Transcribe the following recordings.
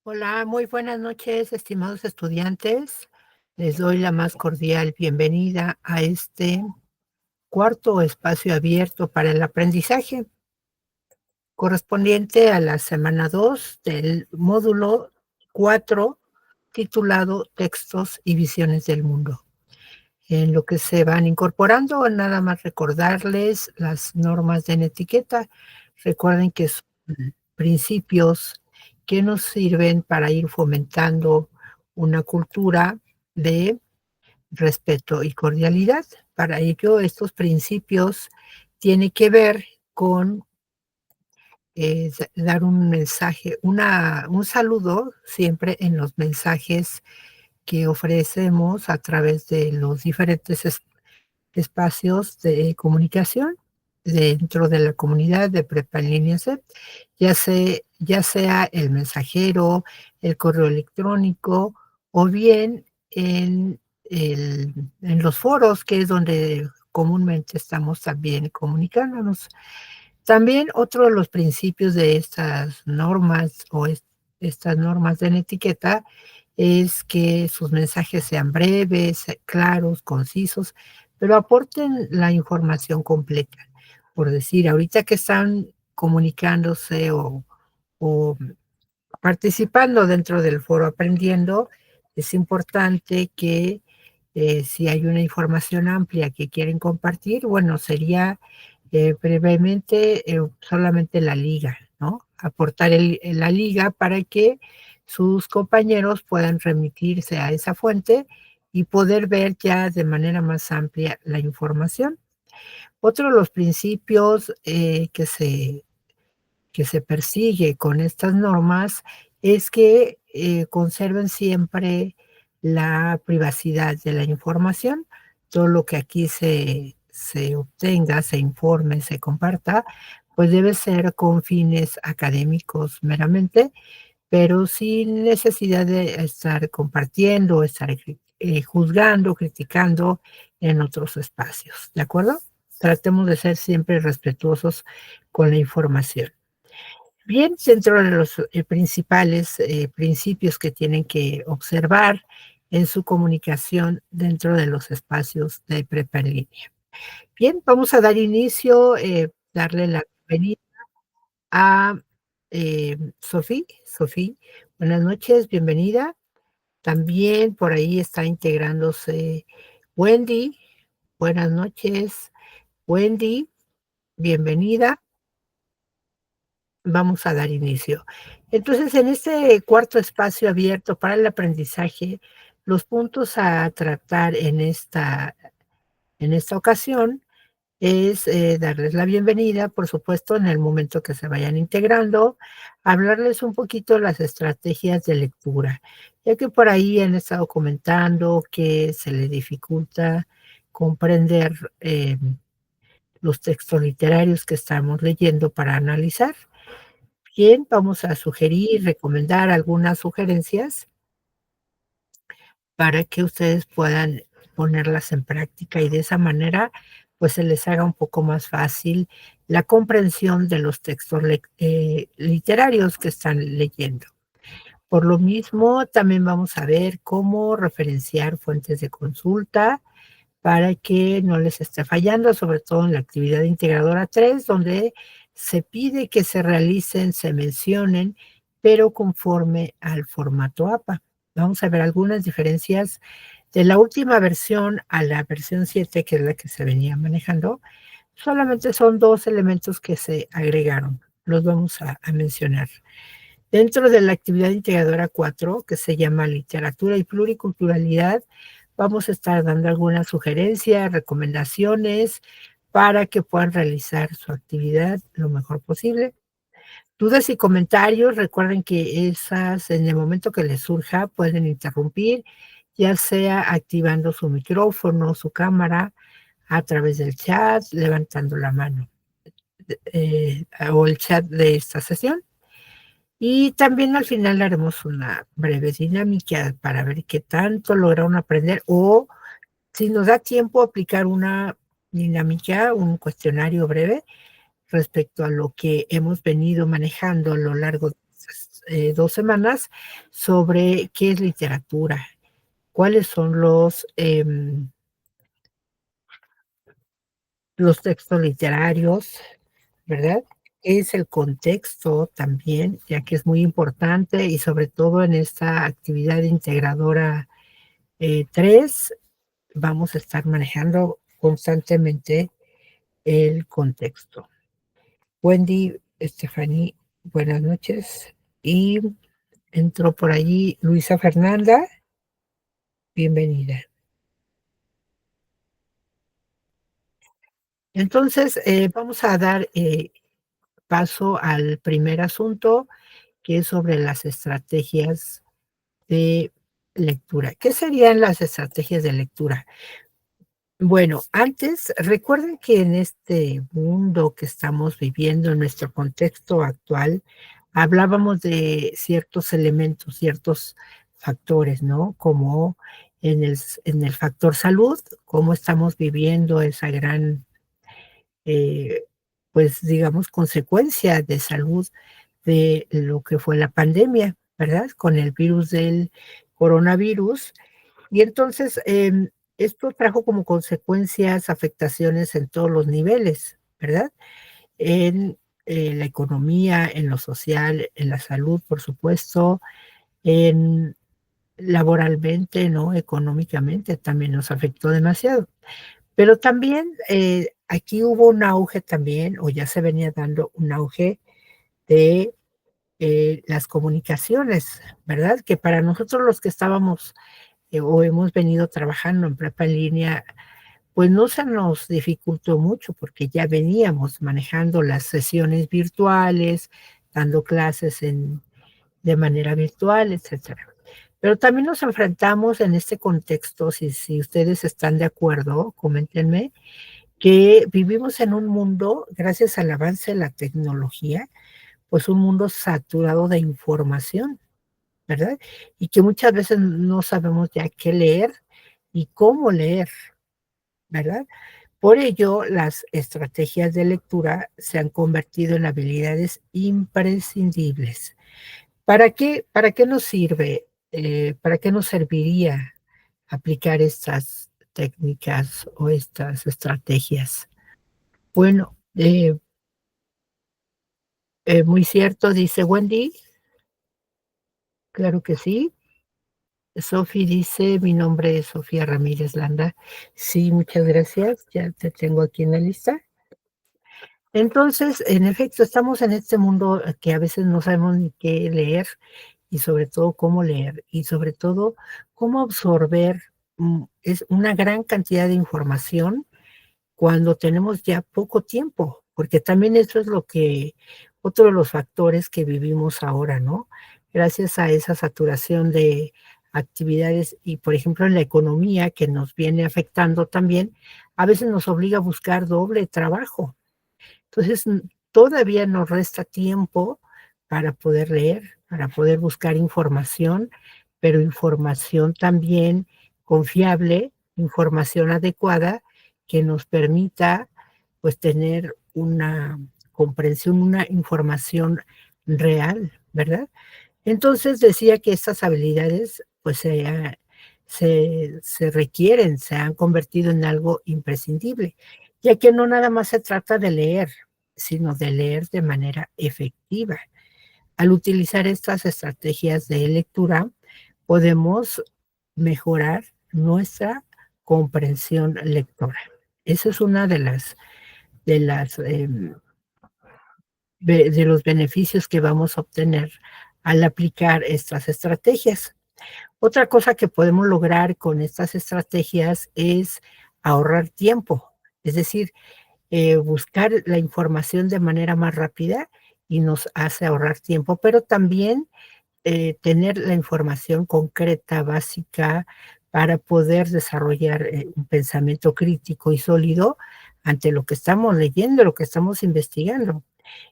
Hola, muy buenas noches, estimados estudiantes. Les doy la más cordial bienvenida a este cuarto espacio abierto para el aprendizaje, correspondiente a la semana 2 del módulo 4, titulado Textos y visiones del mundo. En lo que se van incorporando, nada más recordarles las normas de etiqueta. Recuerden que son principios que nos sirven para ir fomentando una cultura de respeto y cordialidad. Para ello, estos principios tienen que ver con dar un mensaje, un saludo siempre en los mensajes que ofrecemos a través de los diferentes espacios de comunicación dentro de la comunidad de Prepa en Línea CEP, ya sea el mensajero, el correo electrónico o bien en los foros, que es donde comúnmente estamos también comunicándonos. También otro de los principios de estas normas estas normas de etiqueta es que sus mensajes sean breves, claros, concisos, pero aporten la información completa. Por decir, ahorita que están comunicándose o participando dentro del foro aprendiendo, es importante que si hay una información amplia que quieren compartir, bueno, sería brevemente solamente la liga, ¿no? Aportar la liga para que sus compañeros puedan remitirse a esa fuente y poder ver ya de manera más amplia la información. Otro de los principios que se persigue con estas normas es que conserven siempre la privacidad de la información. Todo lo que aquí se obtenga, se informe, se comparta, pues debe ser con fines académicos meramente, pero sin necesidad de estar compartiendo, estar juzgando, criticando en otros espacios, ¿de acuerdo? Tratemos de ser siempre respetuosos con la información. Bien, dentro de los principales principios que tienen que observar en su comunicación dentro de los espacios de prepa en línea. Bien, vamos a dar inicio, darle la bienvenida a Sofía. Sofía, buenas noches, bienvenida. También por ahí está integrándose Wendy. Buenas noches, Wendy, bienvenida. Vamos a dar inicio. Entonces, en este cuarto espacio abierto para el aprendizaje, los puntos a tratar en esta ocasión es darles la bienvenida, por supuesto, en el momento que se vayan integrando, hablarles un poquito las estrategias de lectura, ya que por ahí han estado comentando que se les dificulta comprender los textos literarios que estamos leyendo para analizar. Bien, vamos a sugerir, recomendar algunas sugerencias para que ustedes puedan ponerlas en práctica y de esa manera, pues se les haga un poco más fácil la comprensión de los textos literarios que están leyendo. Por lo mismo, también vamos a ver cómo referenciar fuentes de consulta para que no les esté fallando, sobre todo en la actividad integradora 3, donde se pide que se realicen, se mencionen, pero conforme al formato APA. Vamos a ver algunas diferencias de la última versión a la versión 7, que es la que se venía manejando. Solamente son 2 elementos que se agregaron, los vamos a mencionar. Dentro de la actividad integradora 4, que se llama Literatura y Pluriculturalidad, vamos a estar dando algunas sugerencias, recomendaciones para que puedan realizar su actividad lo mejor posible. Dudas y comentarios, recuerden que esas en el momento que les surja pueden interrumpir, ya sea activando su micrófono, su cámara, a través del chat, levantando la mano o el chat de esta sesión. Y también al final haremos una breve dinámica para ver qué tanto lograron aprender o si nos da tiempo aplicar una dinámica, un cuestionario breve respecto a lo que hemos venido manejando a lo largo de 2 semanas sobre qué es literatura, cuáles son los textos literarios, ¿verdad? ¿Qué es el contexto también? Ya que es muy importante y sobre todo en esta actividad integradora, 3 vamos a estar manejando constantemente el contexto. Wendy, Stephanie, buenas noches. Y entró por allí Luisa Fernanda, bienvenida. Entonces, vamos a dar paso al primer asunto, que es sobre las estrategias de lectura. ¿Qué serían las estrategias de lectura? Bueno, antes, recuerden que en este mundo que estamos viviendo, en nuestro contexto actual, hablábamos de ciertos elementos, ciertos factores, ¿no? Como en el factor salud, cómo estamos viviendo esa gran, eh, pues, digamos, consecuencia de salud de lo que fue la pandemia, ¿verdad? Con el virus del coronavirus, y entonces, esto trajo como consecuencias afectaciones en todos los niveles, ¿verdad? En, la economía, en lo social, en la salud, por supuesto, en laboralmente, ¿no? Económicamente también nos afectó demasiado. Pero también, aquí hubo un auge también, o ya se venía dando un auge de, las comunicaciones, ¿verdad? Que para nosotros los que estábamos o hemos venido trabajando en prepa en línea, pues no se nos dificultó mucho porque ya veníamos manejando las sesiones virtuales, dando clases de manera virtual, etcétera. Pero también nos enfrentamos en este contexto, si ustedes están de acuerdo, coméntenme, que vivimos en un mundo, gracias al avance de la tecnología, pues un mundo saturado de información, ¿verdad? Y que muchas veces no sabemos ya qué leer y cómo leer, ¿verdad? Por ello, las estrategias de lectura se han convertido en habilidades imprescindibles. Para qué nos sirve? ¿Para qué nos serviría aplicar estas técnicas o estas estrategias? Bueno, muy cierto, dice Wendy, claro que sí. Sofi dice: "Mi nombre es Sofía Ramírez Landa". Sí, muchas gracias, ya te tengo aquí en la lista. Entonces, en efecto, estamos en este mundo, que a veces no sabemos ni qué leer, y sobre todo cómo leer, y sobre todo cómo absorber, es una gran cantidad de información cuando tenemos ya poco tiempo, porque también eso es lo que otro de los factores que vivimos ahora, ¿no? Gracias a esa saturación de actividades y, por ejemplo, en la economía que nos viene afectando también, a veces nos obliga a buscar doble trabajo. Entonces, todavía nos resta tiempo para poder leer, para poder buscar información, pero información también confiable, información adecuada que nos permita, pues, tener una comprensión, una información real, ¿verdad? Entonces, decía que estas habilidades, pues, se requieren, se han convertido en algo imprescindible, ya que no nada más se trata de leer, sino de leer de manera efectiva. Al utilizar estas estrategias de lectura, podemos mejorar nuestra comprensión lectora. Esa es una de los beneficios que vamos a obtener al aplicar estas estrategias. Otra cosa que podemos lograr con estas estrategias es ahorrar tiempo, es decir, buscar la información de manera más rápida y nos hace ahorrar tiempo, pero también tener la información concreta, básica, para poder desarrollar un pensamiento crítico y sólido ante lo que estamos leyendo, lo que estamos investigando.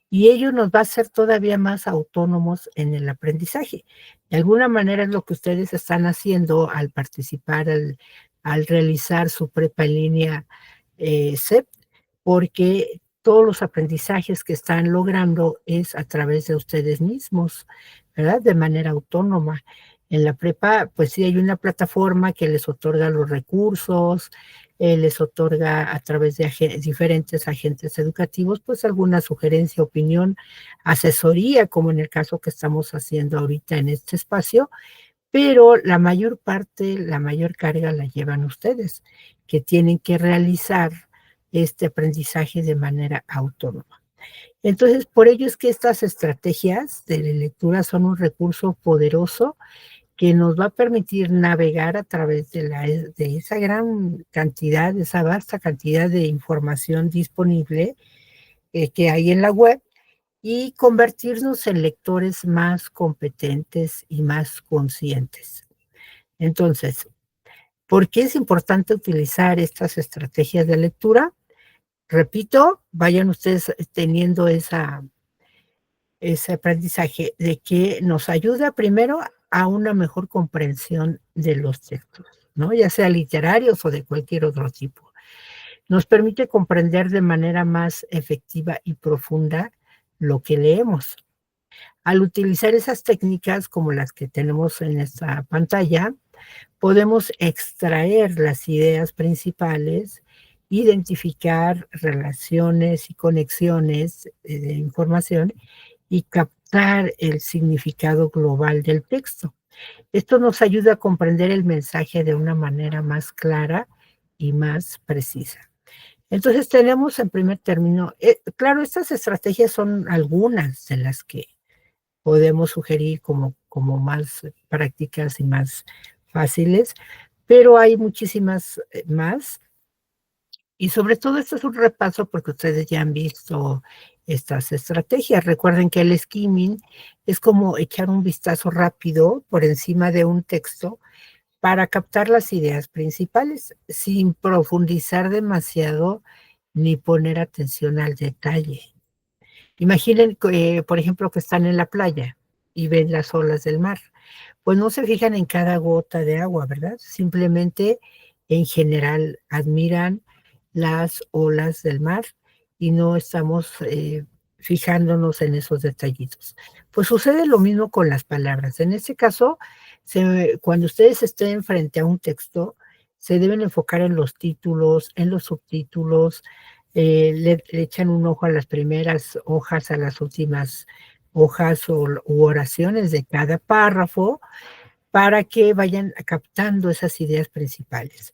Y ello nos va a hacer todavía más autónomos en el aprendizaje. De alguna manera es lo que ustedes están haciendo al participar, al realizar su prepa en línea, SEP, porque todos los aprendizajes que están logrando es a través de ustedes mismos, ¿verdad? De manera autónoma. En la prepa, pues sí hay una plataforma que les otorga los recursos, les otorga a través de diferentes agentes educativos, pues alguna sugerencia, opinión, asesoría, como en el caso que estamos haciendo ahorita en este espacio, pero la mayor parte, la mayor carga la llevan ustedes, que tienen que realizar este aprendizaje de manera autónoma. Entonces, por ello es que estas estrategias de lectura son un recurso poderoso que nos va a permitir navegar a través de esa gran cantidad, de esa vasta cantidad de información disponible que hay en la web y convertirnos en lectores más competentes y más conscientes. Entonces, ¿por qué es importante utilizar estas estrategias de lectura? Repito, vayan ustedes teniendo ese aprendizaje de que nos ayuda primero a una mejor comprensión de los textos, ¿no? Ya sea literarios o de cualquier otro tipo. Nos permite comprender de manera más efectiva y profunda lo que leemos. Al utilizar esas técnicas como las que tenemos en esta pantalla, podemos extraer las ideas principales, identificar relaciones y conexiones de información y captar el significado global del texto. Esto nos ayuda a comprender el mensaje de una manera más clara y más precisa. Entonces tenemos en primer término, claro, estas estrategias son algunas de las que podemos sugerir como más prácticas y más fáciles, pero hay muchísimas más. Y sobre todo esto es un repaso porque ustedes ya han visto estas estrategias. Recuerden que el skimming es como echar un vistazo rápido por encima de un texto para captar las ideas principales, sin profundizar demasiado ni poner atención al detalle. Imaginen, por ejemplo, que están en la playa y ven las olas del mar. Pues no se fijan en cada gota de agua, ¿verdad? Simplemente, en general, admiran las olas del mar y no estamos fijándonos en esos detallitos. Pues sucede lo mismo con las palabras. En este caso, cuando ustedes estén frente a un texto, se deben enfocar en los títulos, en los subtítulos, le echan un ojo a las primeras hojas, a las últimas hojas u oraciones de cada párrafo para que vayan captando esas ideas principales.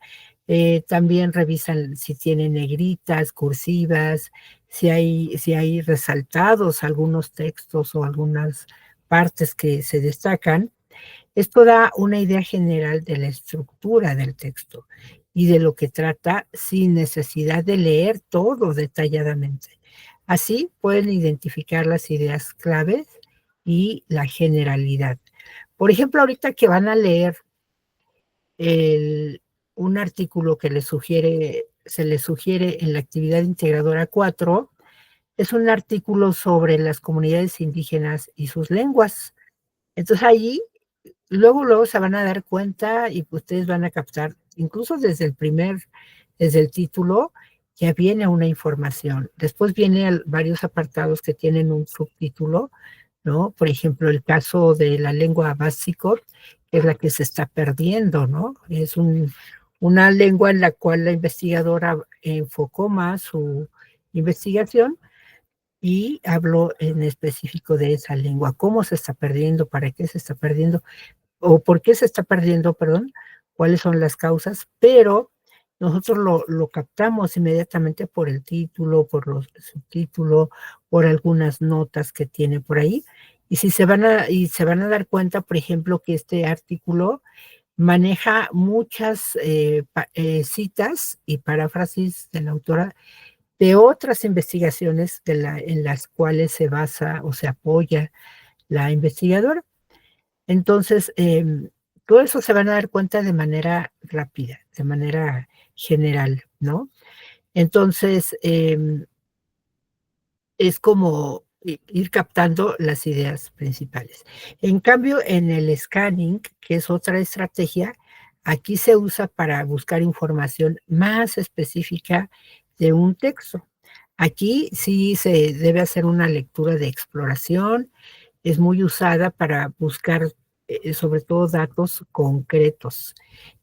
También revisan si tienen negritas, cursivas, si hay resaltados algunos textos o algunas partes que se destacan. Esto da una idea general de la estructura del texto y de lo que trata sin necesidad de leer todo detalladamente. Así pueden identificar las ideas claves y la generalidad. Por ejemplo, ahorita que van a leer el, un artículo que se les sugiere en la actividad integradora 4, es un artículo sobre las comunidades indígenas y sus lenguas. Entonces allí luego se van a dar cuenta y ustedes van a captar, incluso desde el título, ya viene una información. Después viene varios apartados que tienen un subtítulo, ¿no? Por ejemplo, el caso de la lengua básico, que es la que se está perdiendo, ¿no? Es una lengua en la cual la investigadora enfocó más su investigación y habló en específico de esa lengua, cómo se está perdiendo, para qué se está perdiendo, o por qué se está perdiendo, perdón, cuáles son las causas, pero nosotros lo captamos inmediatamente por el título, por los subtítulos, por algunas notas que tiene por ahí. Y se van a dar cuenta, por ejemplo, que este artículo maneja muchas citas y paráfrasis de la autora de otras investigaciones en las cuales se basa o se apoya la investigadora. Entonces, todo eso se van a dar cuenta de manera rápida, de manera general, ¿no? Entonces, es como ir captando las ideas principales. En cambio, en el scanning, que es otra estrategia, aquí se usa para buscar información más específica de un texto. Aquí sí se debe hacer una lectura de exploración, es muy usada para buscar, sobre todo datos concretos.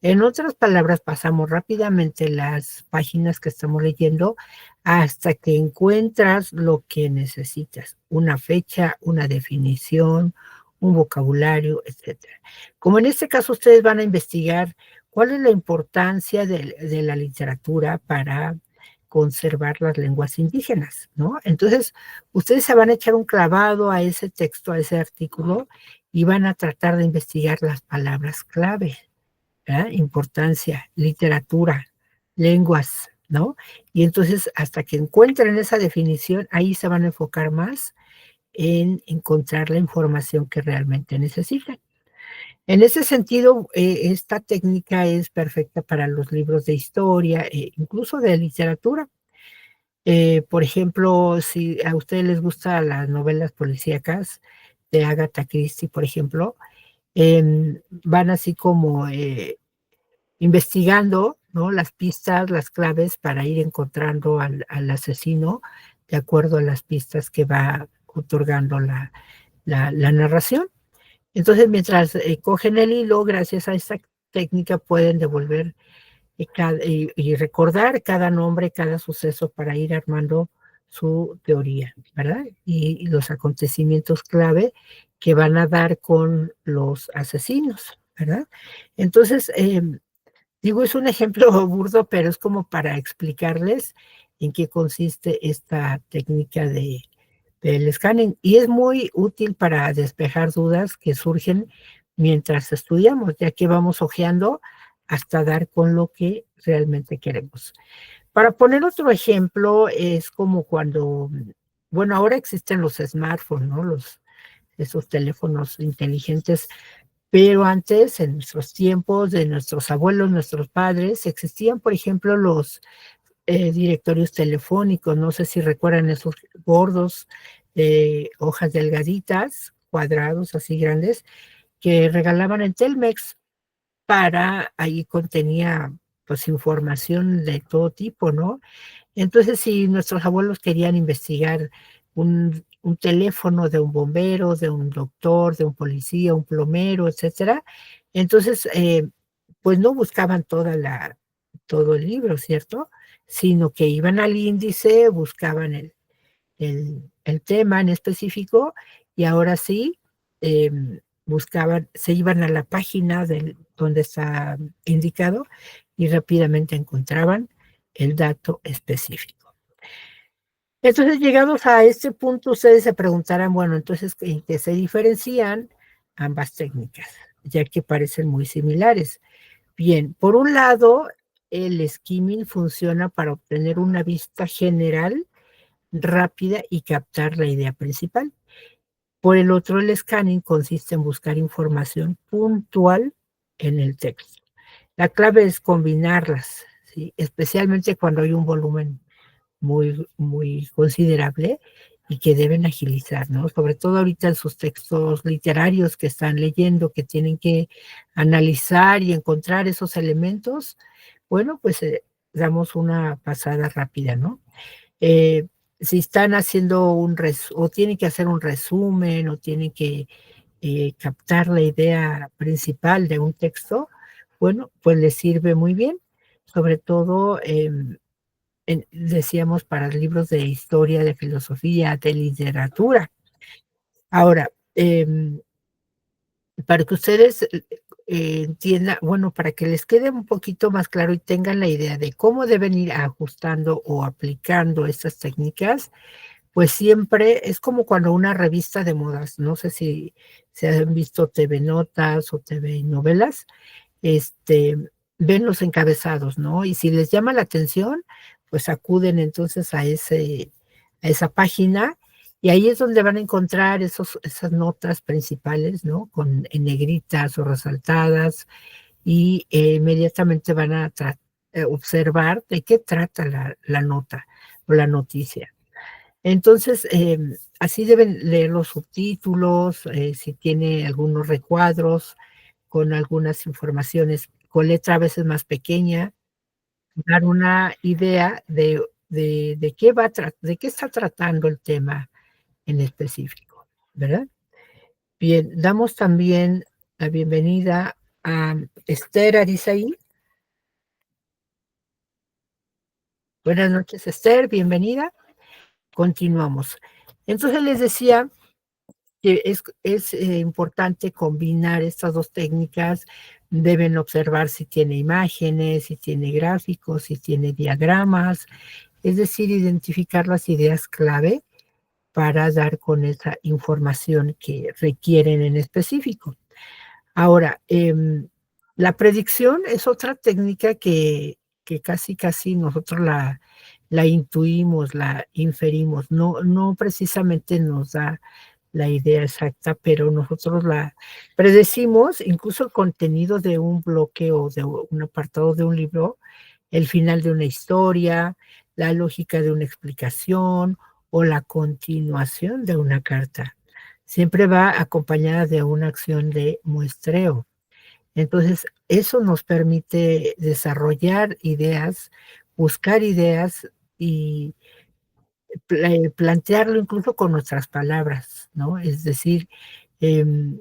En otras palabras, pasamos rápidamente las páginas que estamos leyendo hasta que encuentras lo que necesitas, una fecha, una definición, un vocabulario, etcétera. Como en este caso ustedes van a investigar cuál es la importancia de la literatura para conservar las lenguas indígenas, ¿no? Entonces, ustedes se van a echar un clavado a ese texto, a ese artículo, y van a tratar de investigar las palabras clave, ¿verdad? Importancia, literatura, lenguas, ¿no? Y entonces, hasta que encuentren esa definición, ahí se van a enfocar más en encontrar la información que realmente necesitan. En ese sentido, esta técnica es perfecta para los libros de historia, incluso de literatura. Por ejemplo, si a ustedes les gustan las novelas policíacas de Agatha Christie, por ejemplo, van así como, investigando, ¿no? Las pistas, las claves para ir encontrando al asesino, de acuerdo a las pistas que va otorgando la narración. Entonces, mientras, cogen el hilo, gracias a esta técnica pueden devolver y recordar cada nombre, cada suceso para ir armando su teoría, ¿verdad? Y los acontecimientos clave que van a dar con los asesinos, ¿verdad? Entonces, digo, es un ejemplo burdo, pero es como para explicarles en qué consiste esta técnica del scanning. Y es muy útil para despejar dudas que surgen mientras estudiamos, ya que vamos hojeando hasta dar con lo que realmente queremos. Para poner otro ejemplo, es como cuando, bueno, ahora existen los smartphones, ¿no? Esos teléfonos inteligentes, pero antes, en nuestros tiempos, de nuestros abuelos, nuestros padres, existían, por ejemplo, los directorios telefónicos. No sé si recuerdan esos gordos, hojas delgaditas, cuadrados así grandes, que regalaban en Telmex para, ahí contenía pues información de todo tipo, ¿no? Entonces, si nuestros abuelos querían investigar un teléfono de un bombero, de un doctor, de un policía, un plomero, etcétera, entonces, pues no buscaban todo el libro, ¿cierto? Sino que iban al índice, buscaban el tema en específico y ahora sí, buscaban, se iban a la página donde está indicado y rápidamente encontraban el dato específico. Entonces, llegados a este punto, ustedes se preguntarán, bueno, entonces, ¿en qué se diferencian ambas técnicas? Ya que parecen muy similares. Bien, por un lado, el skimming funciona para obtener una vista general rápida y captar la idea principal. Por el otro, el scanning consiste en buscar información puntual en el texto. La clave es combinarlas, ¿sí? Especialmente cuando hay un volumen muy considerable y que deben agilizar, ¿no? Sobre todo ahorita en sus textos literarios que están leyendo, que tienen que analizar y encontrar esos elementos, bueno, pues damos una pasada rápida, ¿no? Eh, si están haciendo o tienen que hacer un resumen o tienen que captar la idea principal de un texto, bueno, pues les sirve muy bien, sobre todo decíamos, para libros de historia, de filosofía, de literatura. Ahora, para que ustedes entiendan, bueno, para que les quede un poquito más claro y tengan la idea de cómo deben ir ajustando o aplicando estas técnicas, pues siempre es como cuando una revista de modas, no sé si se han visto TV Notas o TV Novelas, este, ven los encabezados, ¿no? Y si les llama la atención, pues acuden entonces a esa página y ahí es donde van a encontrar esas notas principales, ¿no? En negritas o resaltadas y inmediatamente van a observar de qué trata la nota o la noticia. Entonces, así deben leer los subtítulos, si tiene algunos recuadros con algunas informaciones con letra a veces más pequeña, dar una idea de qué está tratando el tema en específico, ¿verdad? Bien, damos también la bienvenida a Esther Arizaí. Buenas noches, Esther, bienvenida. Continuamos. Entonces les decía que es importante combinar estas dos técnicas. Deben observar si tiene imágenes, si tiene gráficos, si tiene diagramas, es decir, identificar las ideas clave para dar con esa información que requieren en específico. Ahora, la predicción es otra técnica que casi, casi nosotros la intuimos, la inferimos, no precisamente nos da la idea exacta, pero nosotros la predecimos, incluso el contenido de un bloque o de un apartado de un libro, el final de una historia, la lógica de una explicación o la continuación de una carta. Siempre va acompañada de una acción de muestreo. Entonces, eso nos permite desarrollar ideas, buscar ideas y plantearlo incluso con nuestras palabras, ¿no? Es decir, em,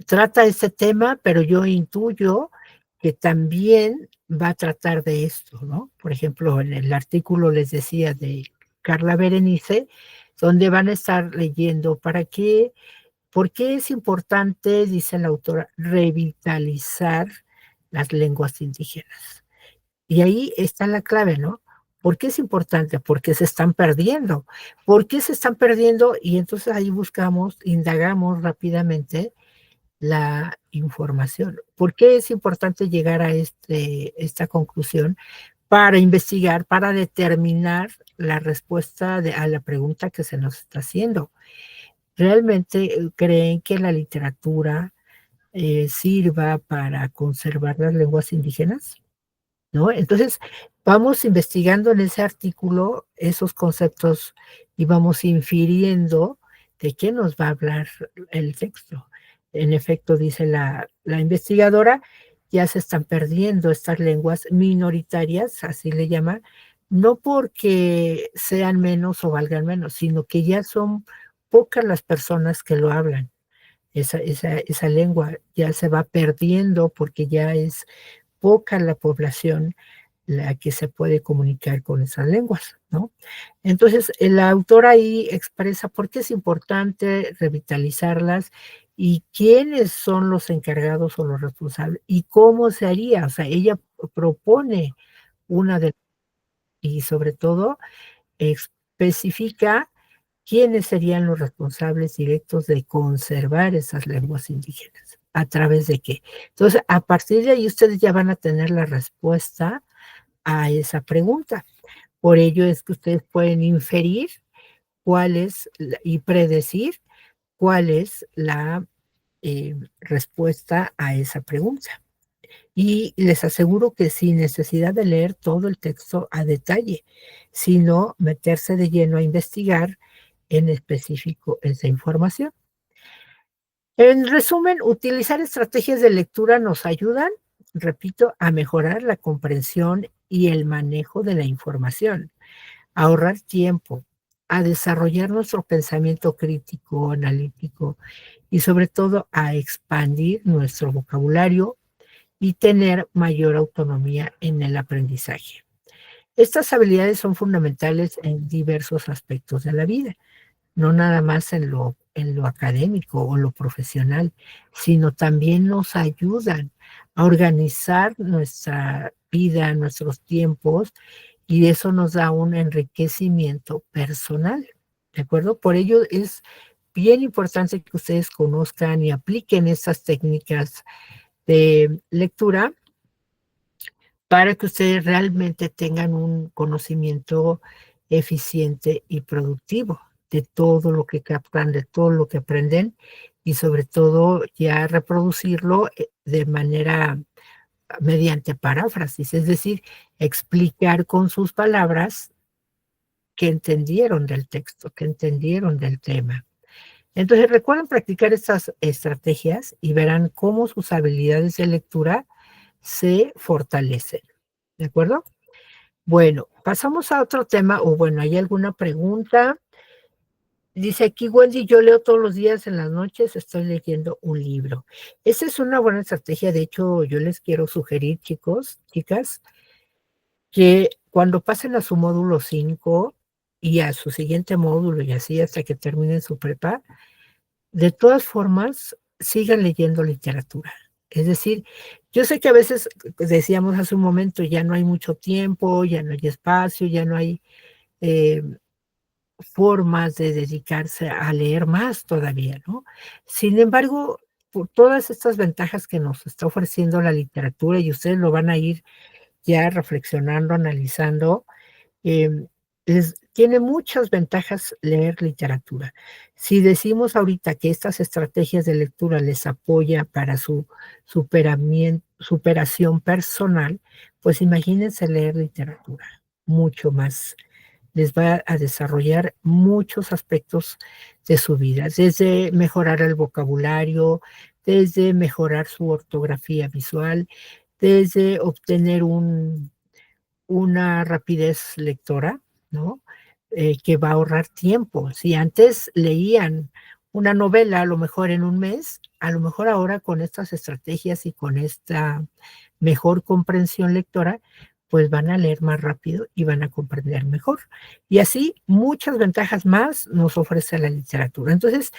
trata este tema, pero yo intuyo que también va a tratar de esto, ¿no? Por ejemplo, en el artículo les decía de Carla Berenice, donde van a estar leyendo para qué, por qué es importante, dice la autora, revitalizar las lenguas indígenas. Y ahí está la clave, ¿no? ¿Por qué es importante? Porque se están perdiendo. ¿Por qué se están perdiendo? Y entonces ahí buscamos, indagamos rápidamente la información. ¿Por qué es importante llegar a esta conclusión? Para investigar, para determinar la respuesta a la pregunta que se nos está haciendo. ¿Realmente creen que la literatura sirva para conservar las lenguas indígenas? ¿No? Entonces, vamos investigando en ese artículo esos conceptos y vamos infiriendo de qué nos va a hablar el texto. En efecto, dice la investigadora, ya se están perdiendo estas lenguas minoritarias, así le llama, no porque sean menos o valgan menos, sino que ya son pocas las personas que lo hablan. Esa lengua ya se va perdiendo porque ya es poca la población la que se puede comunicar con esas lenguas, ¿no? Entonces, el autor ahí expresa por qué es importante revitalizarlas y quiénes son los encargados o los responsables y cómo se haría. O sea, ella propone una de y sobre todo especifica quiénes serían los responsables directos de conservar esas lenguas indígenas. ¿A través de qué? Entonces, a partir de ahí ustedes ya van a tener la respuesta a esa pregunta. Por ello es que ustedes pueden inferir cuál es y predecir cuál es la respuesta a esa pregunta. Y les aseguro que sin necesidad de leer todo el texto a detalle, sino meterse de lleno a investigar en específico esa información. En resumen, utilizar estrategias de lectura nos ayudan, repito, a mejorar la comprensión y el manejo de la información, a ahorrar tiempo, a desarrollar nuestro pensamiento crítico, analítico y sobre todo a expandir nuestro vocabulario y tener mayor autonomía en el aprendizaje. Estas habilidades son fundamentales en diversos aspectos de la vida, no nada más en lo académico o lo profesional, sino también nos ayudan a organizar nuestra vida, nuestros tiempos, y eso nos da un enriquecimiento personal, ¿de acuerdo? Por ello es bien importante que ustedes conozcan y apliquen estas técnicas de lectura para que ustedes realmente tengan un conocimiento eficiente y productivo de todo lo que captan, de todo lo que aprenden y sobre todo ya reproducirlo de manera mediante paráfrasis, es decir, explicar con sus palabras qué entendieron del texto, qué entendieron del tema. Entonces recuerden practicar estas estrategias y verán cómo sus habilidades de lectura se fortalecen. ¿De acuerdo? Bueno, pasamos a otro tema, o bueno, ¿hay alguna pregunta? Dice aquí Wendy, yo leo todos los días en las noches, estoy leyendo un libro. Esa es una buena estrategia, de hecho, yo les quiero sugerir, chicos, chicas, que cuando pasen a su módulo 5 y a su siguiente módulo y así hasta que terminen su prepa, de todas formas, sigan leyendo literatura. Es decir, yo sé que a veces, decíamos hace un momento, ya no hay mucho tiempo, ya no hay espacio, ya no hay eh, formas de dedicarse a leer más todavía, ¿no? Sin embargo, por todas estas ventajas que nos está ofreciendo la literatura, y ustedes lo van a ir ya reflexionando, analizando, eh, tiene muchas ventajas leer literatura. Si decimos ahorita que estas estrategias de lectura les apoya para su superación personal, pues imagínense leer literatura, mucho más. Les va a desarrollar muchos aspectos de su vida, desde mejorar el vocabulario, desde mejorar su ortografía visual, desde obtener una rapidez lectora, ¿no? Que va a ahorrar tiempo. Si antes leían una novela a lo mejor en un mes, a lo mejor ahora con estas estrategias y con esta mejor comprensión lectora, pues van a leer más rápido y van a comprender mejor. Y así muchas ventajas más nos ofrece la literatura. Entonces,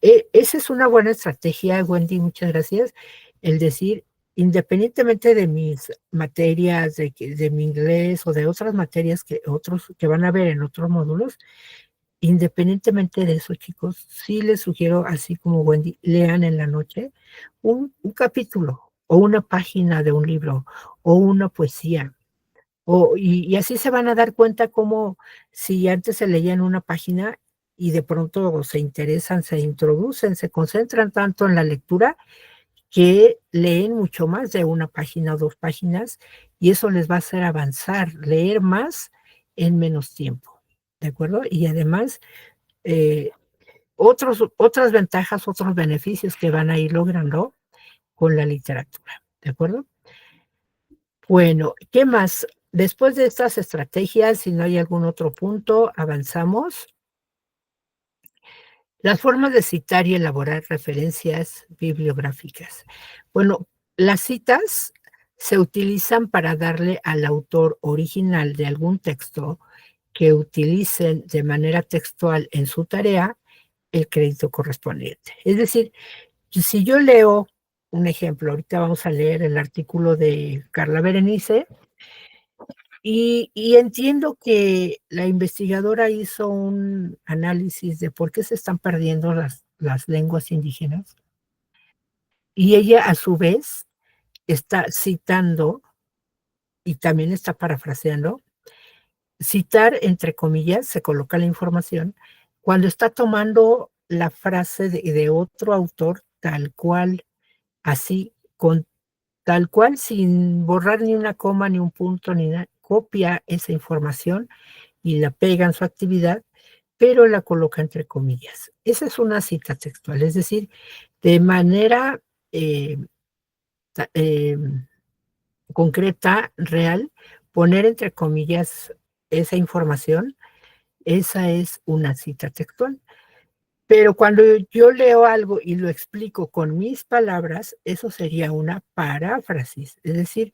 esa es una buena estrategia, Wendy, muchas gracias. El decir, independientemente de mis materias, de mi inglés o de otras materias que otros que van a ver en otros módulos, independientemente de eso, chicos, sí les sugiero, así como Wendy, lean en la noche un capítulo o una página de un libro o una poesía. Y así se van a dar cuenta cómo si antes se leían una página y de pronto se interesan, se introducen, se concentran tanto en la lectura que leen mucho más de una página o 2 páginas, y eso les va a hacer avanzar, leer más en menos tiempo, ¿de acuerdo? Y además, eh, otras ventajas, otros beneficios que van a ir logrando con la literatura, ¿de acuerdo? Bueno, ¿qué más? Después de estas estrategias, si no hay algún otro punto, avanzamos. Las formas de citar y elaborar referencias bibliográficas. Bueno, las citas se utilizan para darle al autor original de algún texto que utilicen de manera textual en su tarea el crédito correspondiente. Es decir, si yo leo un ejemplo, ahorita vamos a leer el artículo de Carla Berenice, y entiendo que la investigadora hizo un análisis de por qué se están perdiendo las lenguas indígenas, y ella, a su vez, está citando, y también está parafraseando. Citar, entre comillas, se coloca la información, cuando está tomando la frase de otro autor tal cual, así, con tal cual, sin borrar ni una coma, ni un punto, ni nada, copia esa información y la pega en su actividad, pero la coloca entre comillas. Esa es una cita textual, es decir, de manera eh, eh, concreta, real, poner entre comillas esa información, esa es una cita textual. Pero cuando yo leo algo y lo explico con mis palabras, eso sería una paráfrasis, es decir,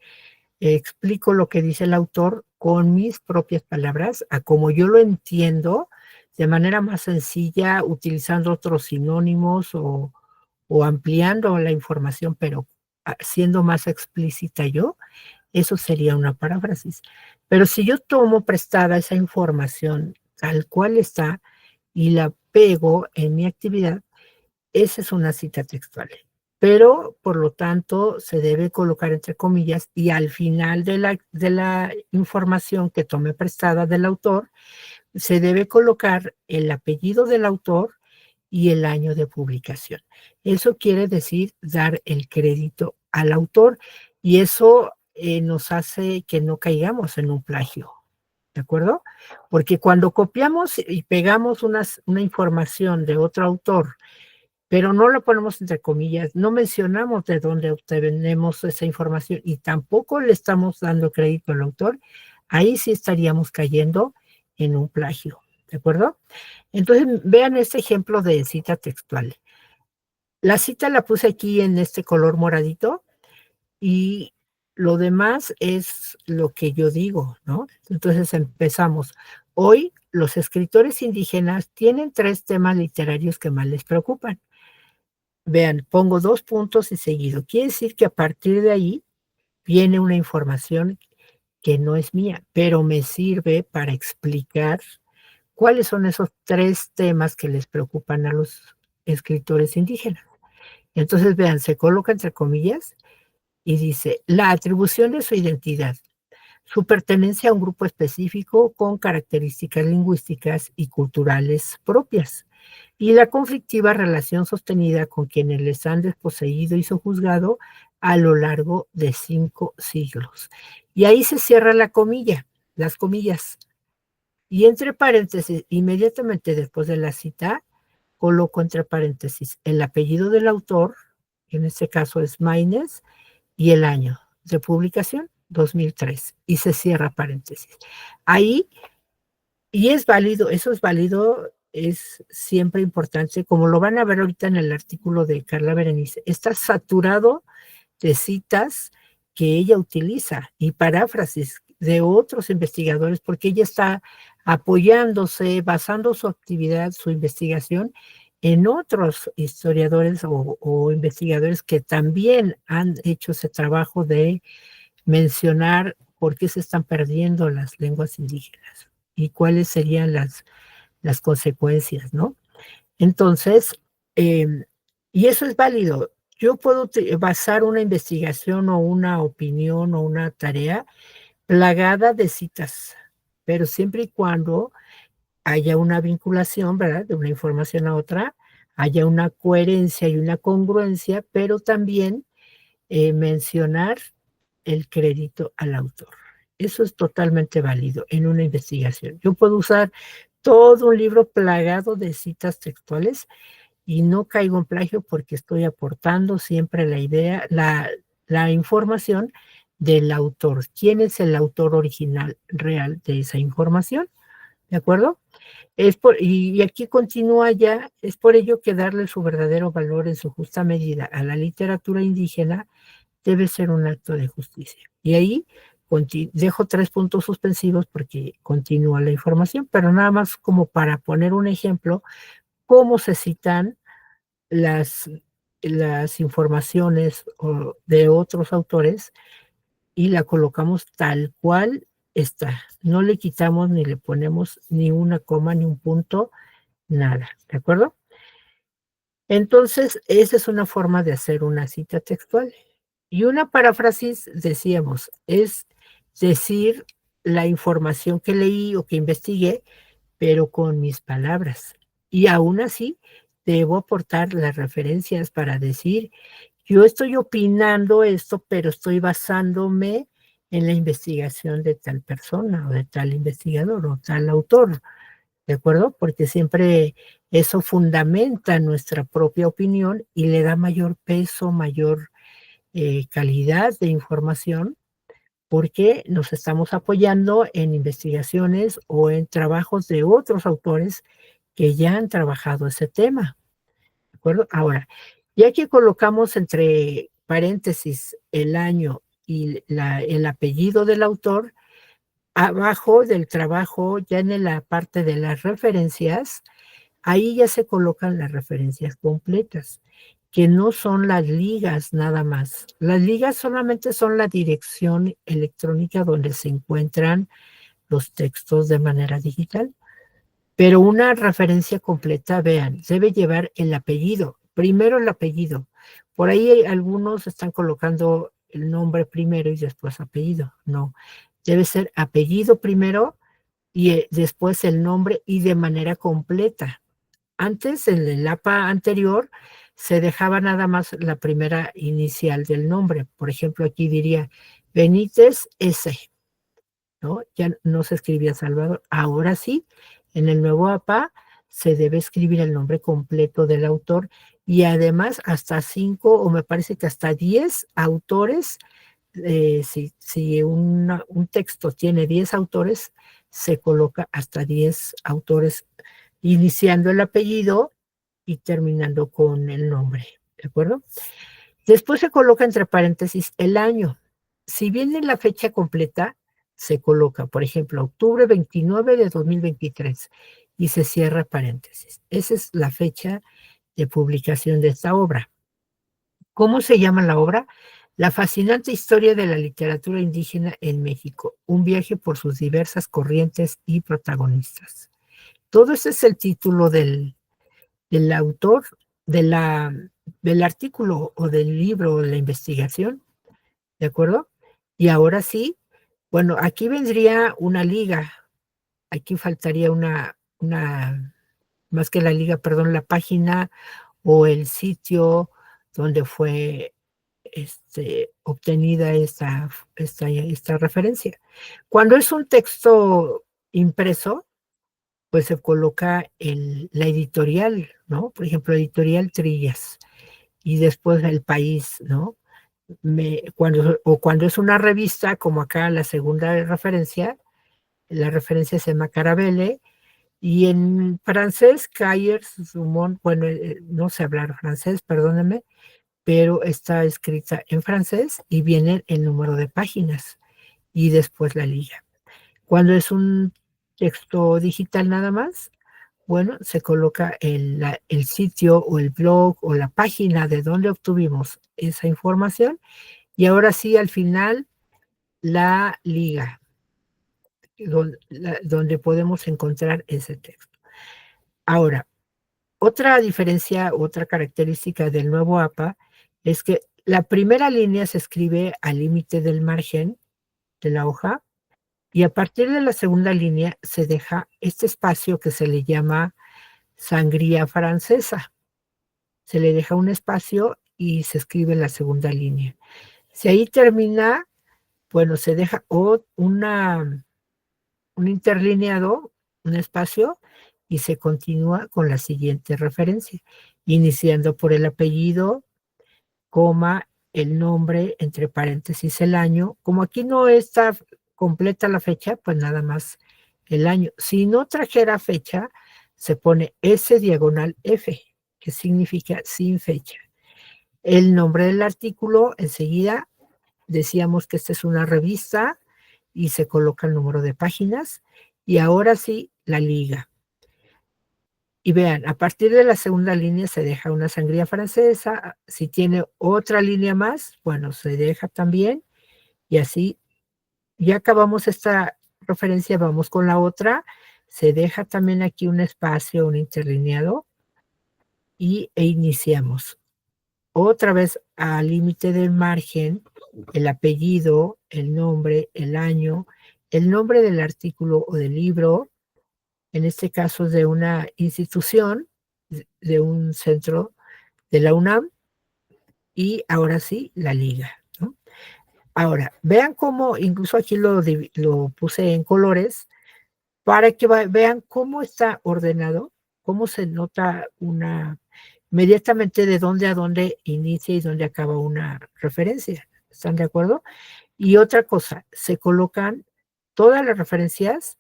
explico lo que dice el autor con mis propias palabras, a como yo lo entiendo, de manera más sencilla, utilizando otros sinónimos o ampliando la información, pero siendo más explícita yo, eso sería una paráfrasis. Pero si yo tomo prestada esa información tal cual está y la pego en mi actividad, esa es una cita textual. Pero, por lo tanto, se debe colocar entre comillas y al final de la información que tome prestada del autor, se debe colocar el apellido del autor y el año de publicación. Eso quiere decir dar el crédito al autor, y eso nos hace que no caigamos en un plagio, ¿de acuerdo? Porque cuando copiamos y pegamos una información de otro autor, pero no lo ponemos entre comillas, no mencionamos de dónde obtenemos esa información y tampoco le estamos dando crédito al autor, ahí sí estaríamos cayendo en un plagio, ¿de acuerdo? Entonces, vean este ejemplo de cita textual. La cita la puse aquí en este color moradito y lo demás es lo que yo digo, ¿no? Entonces empezamos. Hoy los escritores indígenas tienen 3 temas literarios que más les preocupan. Vean, pongo 2 puntos y seguido. Quiere decir que a partir de ahí viene una información que no es mía, pero me sirve para explicar cuáles son esos 3 temas que les preocupan a los escritores indígenas. Entonces, vean, se coloca entre comillas y dice: "La atribución de su identidad, su pertenencia a un grupo específico con características lingüísticas y culturales propias, y la conflictiva relación sostenida con quienes les han desposeído y sojuzgado a lo largo de 5 siglos". Y ahí se cierra la comilla, las comillas. Y entre paréntesis, inmediatamente después de la cita, coloco entre paréntesis el apellido del autor, que en este caso es Maínez, y el año de publicación, 2003, y se cierra paréntesis. Ahí, y es válido, eso es válido, es siempre importante, como lo van a ver ahorita en el artículo de Carla Berenice, está saturado de citas que ella utiliza y paráfrasis de otros investigadores, porque ella está apoyándose, basando su actividad, su investigación en otros historiadores o investigadores que también han hecho ese trabajo de mencionar por qué se están perdiendo las lenguas indígenas y cuáles serían las consecuencias, ¿no? Entonces, em, y eso es válido. Yo puedo basar una investigación o una opinión o una tarea plagada de citas, pero siempre y cuando haya una vinculación, ¿verdad? De una información a otra, haya una coherencia y una congruencia, pero también mencionar el crédito al autor. Eso es totalmente válido en una investigación. Yo puedo usar todo un libro plagado de citas textuales y no caigo en plagio porque estoy aportando siempre la idea, la información del autor. ¿Quién es el autor original real de esa información? ¿De acuerdo? Y aquí continúa ya, es por ello que darle su verdadero valor en su justa medida a la literatura indígena debe ser un acto de justicia. Y ahí dejo 3 puntos suspensivos porque continúa la información, pero nada más como para poner un ejemplo, cómo se citan las, las informaciones de otros autores y la colocamos tal cual está. No le quitamos ni le ponemos ni una coma, ni un punto, nada, ¿de acuerdo? Entonces, esa es una forma de hacer una cita textual. Y una paráfrasis, decíamos, es decir la información que leí o que investigué, pero con mis palabras. Y aún así, debo aportar las referencias para decir, yo estoy opinando esto, pero estoy basándome en la investigación de tal persona o de tal investigador o tal autor, ¿de acuerdo? Porque siempre eso fundamenta nuestra propia opinión y le da mayor peso, mayor calidad de información, porque nos estamos apoyando en investigaciones o en trabajos de otros autores que ya han trabajado ese tema, ¿de acuerdo? Ahora, ya que colocamos entre paréntesis el año y el apellido del autor, abajo del trabajo, ya en la parte de las referencias, ahí ya se colocan las referencias completas, que no son las ligas nada más. Las ligas solamente son la dirección electrónica donde se encuentran los textos de manera digital. Pero una referencia completa, vean, debe llevar el apellido, primero el apellido. Por ahí algunos están colocando el nombre primero y después apellido. No, debe ser apellido primero y después el nombre y de manera completa. Antes, en el APA anterior, se dejaba nada más la primera inicial del nombre. Por ejemplo, aquí diría Benítez S., ¿no? Ya no se escribía Salvador. Ahora sí, en el nuevo APA se debe escribir el nombre completo del autor y además hasta 5 o me parece que hasta 10 autores si un texto tiene 10 autores, se coloca hasta 10 autores, iniciando el apellido y terminando con el nombre, ¿de acuerdo? Después se coloca entre paréntesis el año. Si viene la fecha completa, se coloca, por ejemplo, octubre 29 de 2023 y se cierra paréntesis. Esa es la fecha de publicación de esta obra. ¿Cómo se llama la obra? La fascinante historia de la literatura indígena en México, un viaje por sus diversas corrientes y protagonistas. Todo ese es el título del autor, de la, del artículo o del libro o de la investigación, ¿de acuerdo? Y ahora sí, bueno, aquí vendría una liga, aquí faltaría más que la liga, perdón, la página o el sitio donde fue obtenida esta referencia. Cuando es un texto impreso, pues se coloca la editorial, ¿no? Por ejemplo, editorial Trillas y después El País, ¿no? Cuando es una revista, como acá la segunda referencia, la referencia se llama Carabelle, y en francés, Cahiers, Sumont, bueno, no sé hablar francés, perdónenme, pero está escrita en francés y viene el número de páginas y después la liga. Cuando es un texto digital nada más, bueno, se coloca el sitio o el blog o la página de donde obtuvimos esa información y ahora sí, al final, la liga, donde podemos encontrar ese texto. Ahora, otra diferencia, otra característica del nuevo APA es que la primera línea se escribe al límite del margen de la hoja y a partir de la segunda línea se deja este espacio que se le llama sangría francesa. Se le deja un espacio y se escribe la segunda línea. Si ahí termina, bueno, se deja un interlineado, un espacio, y se continúa con la siguiente referencia, iniciando por el apellido, coma, el nombre, entre paréntesis el año. Como aquí no está completa la fecha, pues nada más el año. Si no trajera fecha, se pone S diagonal F, que significa sin fecha. El nombre del artículo, enseguida decíamos que esta es una revista y se coloca el número de páginas. Y ahora sí, la liga. Y vean, a partir de la segunda línea se deja una sangría francesa. Si tiene otra línea más, bueno, se deja también. Y así, ya acabamos esta referencia, vamos con la otra. Se deja también aquí un espacio, un interlineado. E iniciamos. Otra vez al límite del margen, el apellido, el nombre, el año, el nombre del artículo o del libro, en este caso de una institución, de un centro de la UNAM, y ahora sí, la liga, ¿no? Ahora, vean cómo, incluso aquí lo puse en colores, para que vean cómo está ordenado, cómo se nota inmediatamente de dónde a dónde inicia y dónde acaba una referencia. ¿Están de acuerdo? Y otra cosa, se colocan todas las referencias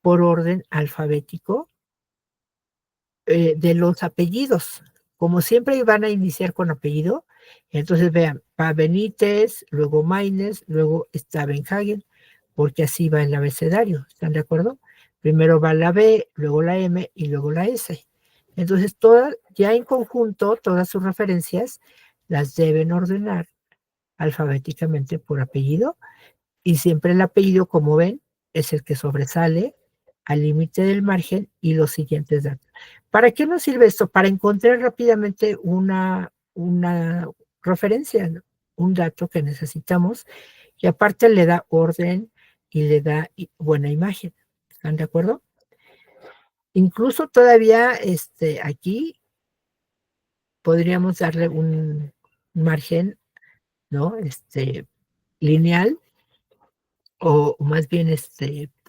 por orden alfabético de los apellidos. Como siempre van a iniciar con apellido, entonces vean, va Benítez, luego Maínez, luego está Benhagen, porque así va el abecedario, ¿están de acuerdo? Primero va la B, luego la M y luego la S. Entonces, ya en conjunto, todas sus referencias las deben ordenar alfabéticamente por apellido y siempre el apellido, como ven, es el que sobresale al límite del margen y los siguientes datos. ¿Para qué nos sirve esto? Para encontrar rápidamente una referencia, ¿no? Un dato que necesitamos y aparte le da orden y le da buena imagen. ¿Están de acuerdo? Incluso todavía aquí podríamos darle un margen, ¿no? Lineal o más bien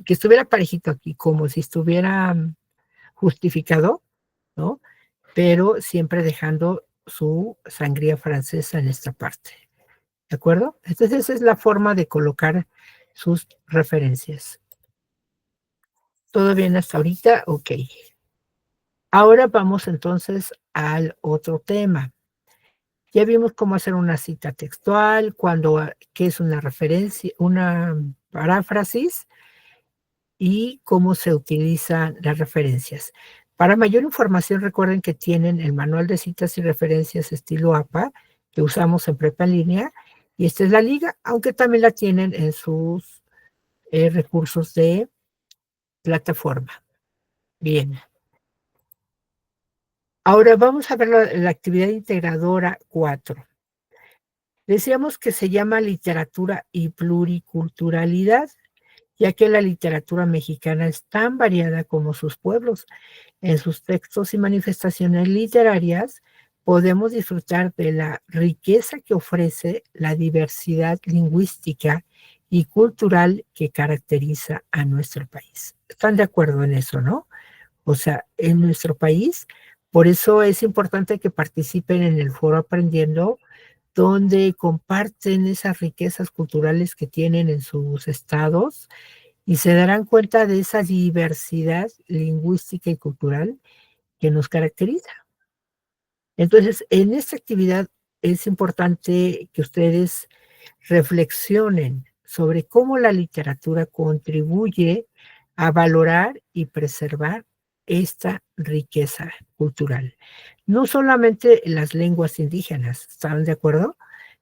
que estuviera parejito aquí, como si estuviera justificado, ¿no? Pero siempre dejando su sangría francesa en esta parte. ¿de acuerdo? Entonces, esa es la forma de colocar sus referencias. ¿Todo bien hasta ahorita? Okey. Ahora vamos entonces al otro tema. Ya vimos cómo hacer una cita textual, cuando, qué es una referencia, una paráfrasis y cómo se utilizan las referencias. Para mayor información, recuerden que tienen el manual de citas y referencias estilo APA que usamos en Prepa en Línea, y esta es la liga, aunque también la tienen en sus, recursos de plataforma. Bien, ahora vamos a ver la actividad integradora 4. Decíamos que se llama literatura y pluriculturalidad, ya que la literatura mexicana es tan variada como sus pueblos. En sus textos y manifestaciones literarias podemos disfrutar de la riqueza que ofrece la diversidad lingüística y cultural que caracteriza a nuestro país. ¿Están de acuerdo en eso, no? O sea, en nuestro país, por eso es importante que participen en el foro Aprendiendo, donde comparten esas riquezas culturales que tienen en sus estados y se darán cuenta de esa diversidad lingüística y cultural que nos caracteriza. Entonces, en esta actividad es importante que ustedes reflexionen sobre cómo la literatura contribuye a valorar y preservar esta riqueza cultural. No solamente las lenguas indígenas, ¿están de acuerdo?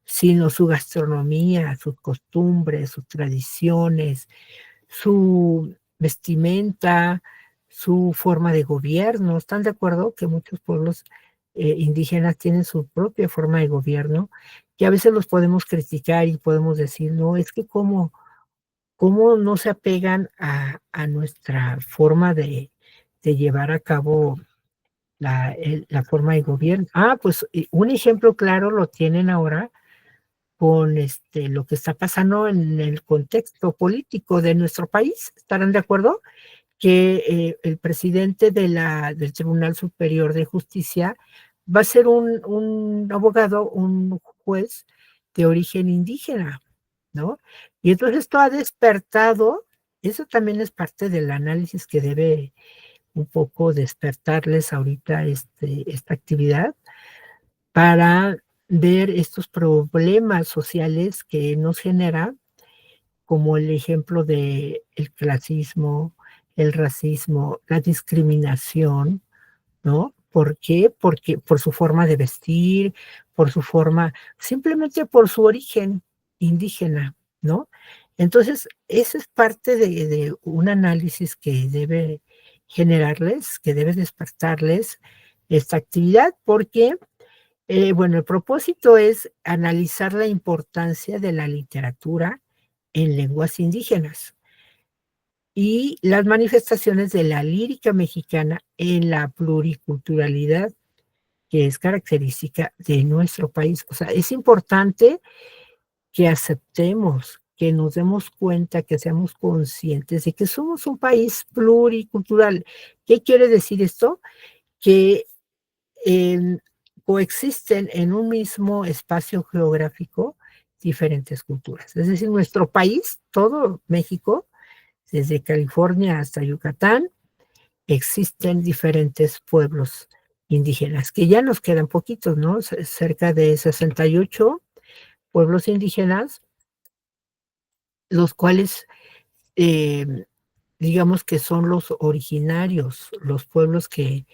Sino su gastronomía, sus costumbres, sus tradiciones, su vestimenta, su forma de gobierno. ¿Están de acuerdo que muchos pueblos indígenas tienen su propia forma de gobierno? Que a veces los podemos criticar y podemos decir, no, es que cómo no se apegan a nuestra forma de llevar a cabo la forma de gobierno. Ah, pues un ejemplo claro lo tienen ahora con lo que está pasando en el contexto político de nuestro país. ¿Estarán de acuerdo? Que el presidente del Tribunal Superior de Justicia va a ser un abogado, un juez de origen indígena, ¿no? Y entonces esto ha despertado, eso también es parte del análisis que debe un poco despertarles ahorita esta actividad para ver estos problemas sociales que nos genera, como el ejemplo de el clasismo, el racismo, la discriminación, ¿no? ¿Por qué? Porque por su forma de vestir, por su forma, simplemente por su origen indígena, ¿no? Entonces, eso es parte de un análisis que debe generarles, que debe despertarles esta actividad, porque bueno, el propósito es analizar la importancia de la literatura en lenguas indígenas y las manifestaciones de la lírica mexicana en la pluriculturalidad que es característica de nuestro país. O sea, es importante que aceptemos, que nos demos cuenta, que seamos conscientes de que somos un país pluricultural. ¿Qué quiere decir esto? Que en coexisten en un mismo espacio geográfico diferentes culturas. Es decir, nuestro país, todo México, desde California hasta Yucatán, existen diferentes pueblos indígenas, que ya nos quedan poquitos, ¿no? Cerca de 68 pueblos indígenas, los cuales, em, digamos que son los originarios, los pueblos que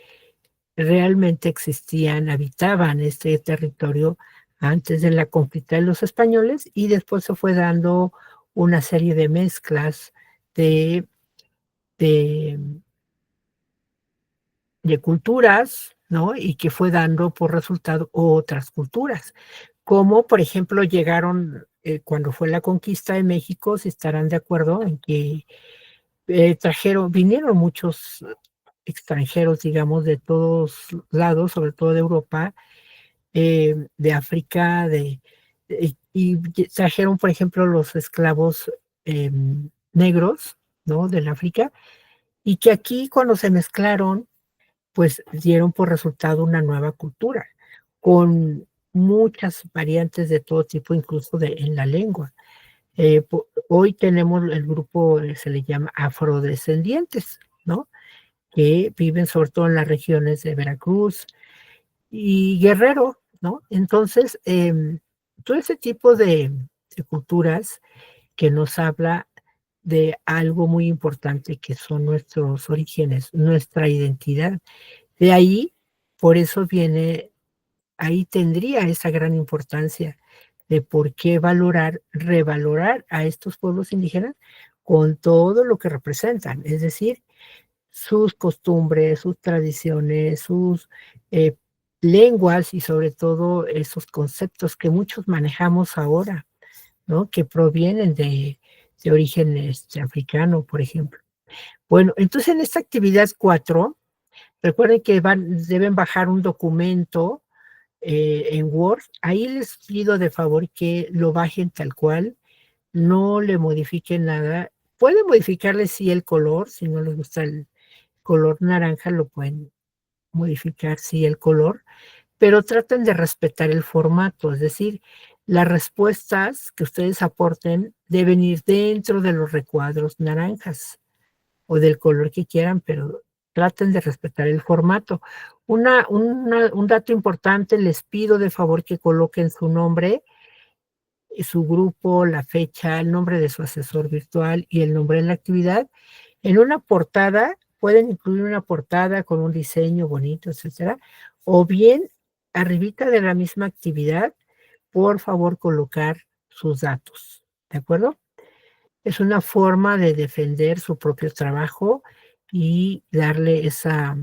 realmente existían, habitaban este territorio antes de la conquista de los españoles y después se fue dando una serie de mezclas de, de, de culturas, ¿no? Y que fue dando por resultado otras culturas, como por ejemplo llegaron cuando fue la conquista de México, si estarán de acuerdo en que vinieron muchos extranjeros, digamos, de todos lados, sobre todo de Europa, de África, y trajeron, por ejemplo, los esclavos negros, ¿no? Del África, y que aquí cuando se mezclaron, pues dieron por resultado una nueva cultura, con muchas variantes de todo tipo, incluso en la lengua. Hoy tenemos el grupo, se le llama afrodescendientes, ¿no? Que viven sobre todo en las regiones de Veracruz y Guerrero, ¿no? Entonces, todo ese tipo de culturas que nos habla de algo muy importante que son nuestros orígenes, nuestra identidad. De ahí, por eso viene, ahí tendría esa gran importancia de por qué valorar, revalorar a estos pueblos indígenas con todo lo que representan, es decir, sus costumbres, sus tradiciones, sus eh, lenguas y sobre todo esos conceptos que muchos manejamos ahora, ¿no? Que provienen de origen africano, por ejemplo. Bueno, entonces en esta actividad 4 recuerden que deben bajar un documento en Word. Ahí les pido de favor que lo bajen tal cual, no le modifiquen nada. Pueden modificarle sí el color, si no les gusta el color naranja, lo pueden modificar sí el color, pero traten de respetar el formato, es decir, las respuestas que ustedes aporten deben ir dentro de los recuadros naranjas o del color que quieran, pero traten de respetar el formato. Un dato importante, les pido de favor que coloquen su nombre, su grupo, la fecha, el nombre de su asesor virtual y el nombre de la actividad. En una portada, pueden incluir una portada con un diseño bonito, etcétera, o bien arribita de la misma actividad, por favor, colocar sus datos, ¿de acuerdo? Es una forma de defender su propio trabajo y darle esa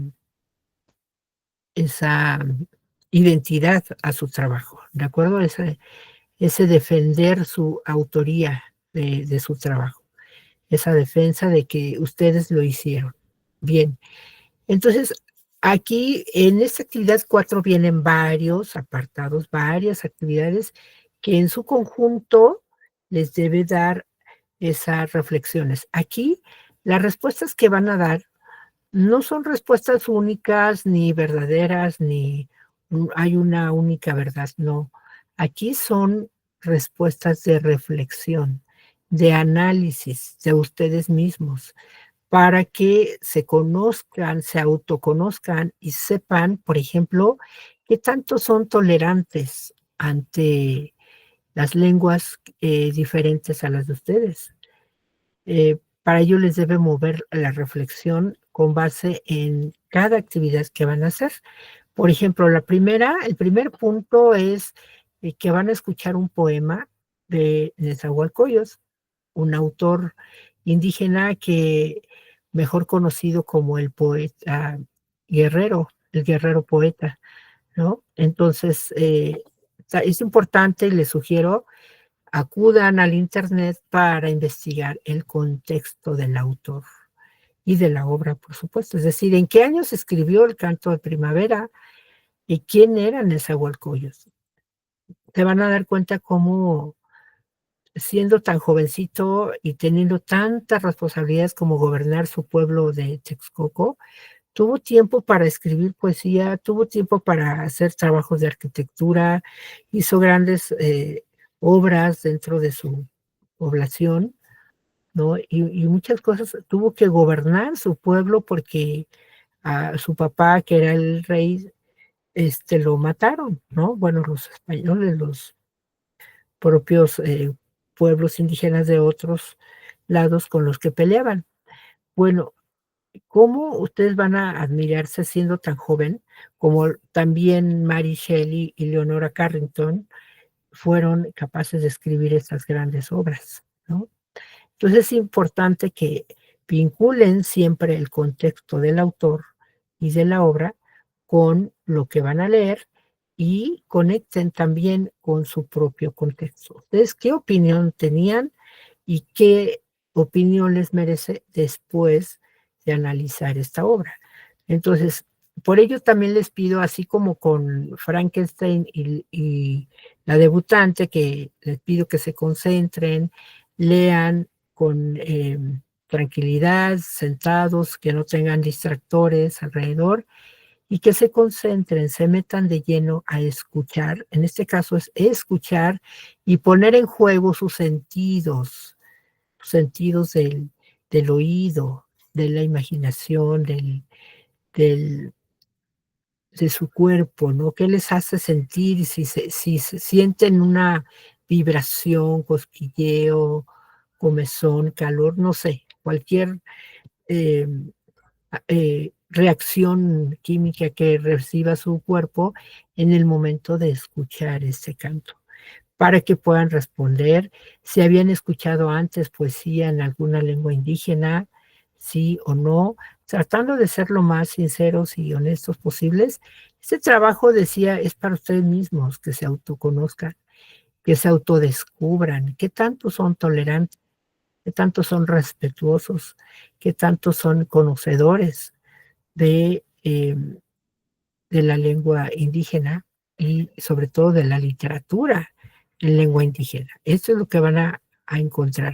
identidad a su trabajo, ¿de acuerdo? Ese defender su autoría de su trabajo, esa defensa de que ustedes lo hicieron. Bien, entonces, aquí en esta actividad 4 vienen varios apartados, varias actividades que en su conjunto les debe dar esas reflexiones. Aquí, las respuestas que van a dar no son respuestas únicas, ni verdaderas, ni hay una única verdad, no. Aquí son respuestas de reflexión, de análisis de ustedes mismos, para que se conozcan, se autoconozcan y sepan, por ejemplo, qué tanto son tolerantes ante las lenguas diferentes a las de ustedes. Para ello les debe mover la reflexión con base en cada actividad que van a hacer. Por ejemplo, el primer punto es que van a escuchar un poema de Nezahualcóyotl, un autor indígena que mejor conocido como el poeta guerrero, el guerrero poeta, ¿no? Entonces, es importante, les sugiero, acudan al Internet para investigar el contexto del autor y de la obra, por supuesto. Es decir, en qué años escribió el Canto de Primavera y quién era Nezahualcóyotl. Te van a dar cuenta cómo, siendo tan jovencito y teniendo tantas responsabilidades como gobernar su pueblo de Texcoco, tuvo tiempo para escribir poesía, tuvo tiempo para hacer trabajos de arquitectura, hizo grandes obras dentro de su población, ¿no? Y muchas cosas, tuvo que gobernar su pueblo porque a su papá, que era el rey, lo mataron, ¿no? Bueno, los españoles, los propios pueblos indígenas de otros lados con los que peleaban. Bueno, ¿cómo ustedes van a admirarse siendo tan joven, como también Mary Shelley y Leonora Carrington fueron capaces de escribir estas grandes obras, ¿no? Entonces es importante que vinculen siempre el contexto del autor y de la obra con lo que van a leer y conecten también con su propio contexto. ¿Ustedes qué opinión tenían y qué opinión les merece después de analizar esta obra? Entonces, por ello también les pido, así como con Frankenstein y la debutante, que les pido que se concentren, lean con tranquilidad, sentados, que no tengan distractores alrededor y que se concentren, se metan de lleno a escuchar, en este caso es escuchar y poner en juego sus sentidos del oído, de la imaginación, del de su cuerpo, ¿no? ¿Qué les hace sentir? Si se sienten una vibración, cosquilleo, comezón, calor, no sé, cualquier, em, reacción química que reciba su cuerpo en el momento de escuchar ese canto, para que puedan responder si habían escuchado antes poesía en alguna lengua indígena, sí o no, tratando de ser lo más sinceros y honestos posibles. Este trabajo, decía, es para ustedes mismos, que se autoconozcan, que se autodescubran, qué tanto son tolerantes, qué tanto son respetuosos, qué tanto son conocedores de la lengua indígena y sobre todo de la literatura en lengua indígena. Esto es lo que van a encontrar.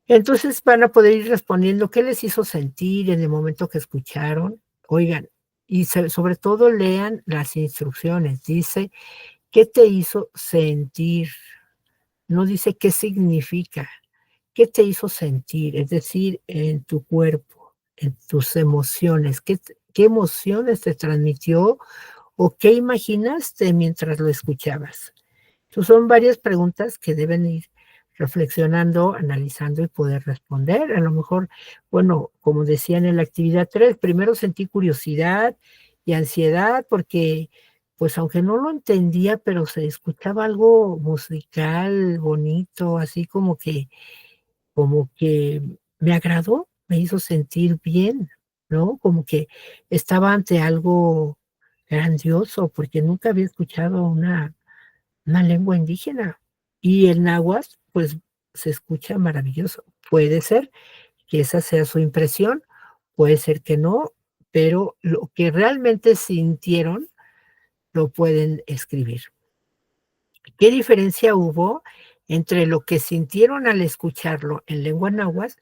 Entonces van a poder ir respondiendo qué les hizo sentir en el momento que escucharon. Oigan, y sobre todo lean las instrucciones. Dice, ¿qué te hizo sentir? No dice qué significa. ¿Qué te hizo sentir? Es decir, en tu cuerpo, en tus emociones. ¿Qué emociones te transmitió o qué imaginaste mientras lo escuchabas? Entonces, son varias preguntas que deben ir reflexionando, analizando y poder responder. A lo mejor, bueno, como decían en la actividad 3, primero sentí curiosidad y ansiedad porque, pues, aunque no lo entendía, pero se escuchaba algo musical, bonito, así como que me agradó, me hizo sentir bien, ¿no? Como que estaba ante algo grandioso, porque nunca había escuchado una lengua indígena. Y el náhuatl, pues, se escucha maravilloso. Puede ser que esa sea su impresión, puede ser que no, pero lo que realmente sintieron lo pueden escribir. ¿Qué diferencia hubo entre lo que sintieron al escucharlo en lengua náhuatl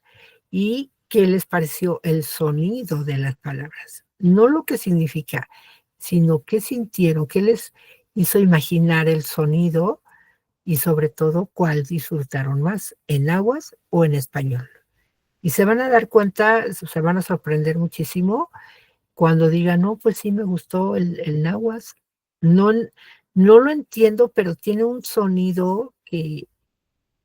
y qué les pareció el sonido de las palabras? No lo que significa, sino qué sintieron, qué les hizo imaginar el sonido y sobre todo cuál disfrutaron más, en náhuatl o en español. Y se van a dar cuenta, se van a sorprender muchísimo cuando digan: "No, pues sí me gustó el náhuatl, no no lo entiendo, pero tiene un sonido que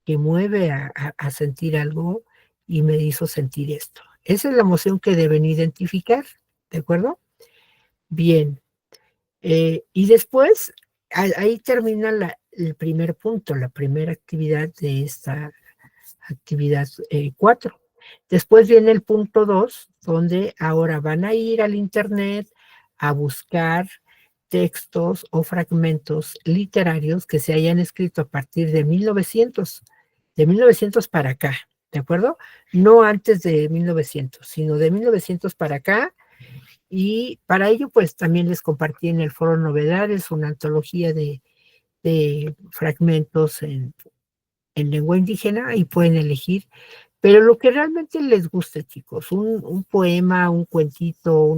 mueve a sentir algo y me hizo sentir esto". Esa es la emoción que deben identificar, ¿de acuerdo? Bien, y después, ahí termina el primer punto, la primera actividad de esta actividad, 4. Después viene el punto 2, donde ahora van a ir al Internet a buscar textos o fragmentos literarios que se hayan escrito a partir de 1900 para acá, ¿de acuerdo? No antes de 1900, sino de 1900 para acá, y para ello, pues, también les compartí en el foro Novedades una antología de fragmentos en lengua indígena y pueden elegir, pero lo que realmente les guste, chicos, un poema, un cuentito,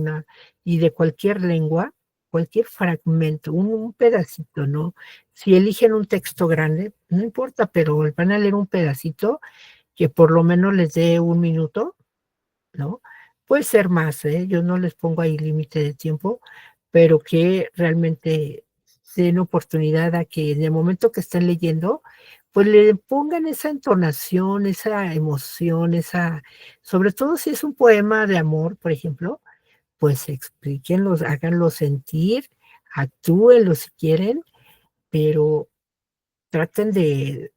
y de cualquier lengua, cualquier fragmento, un pedacito, ¿no? Si eligen un texto grande, no importa, pero van a leer un pedacito que por lo menos les dé 1 minuto, ¿no? Puede ser más, ¿eh? Yo no les pongo ahí límite de tiempo, pero que realmente den oportunidad a que en el momento que estén leyendo, pues le pongan esa entonación, esa emoción, sobre todo si es un poema de amor, por ejemplo, pues explíquenlos, háganlo sentir, actúenlo si quieren, pero traten de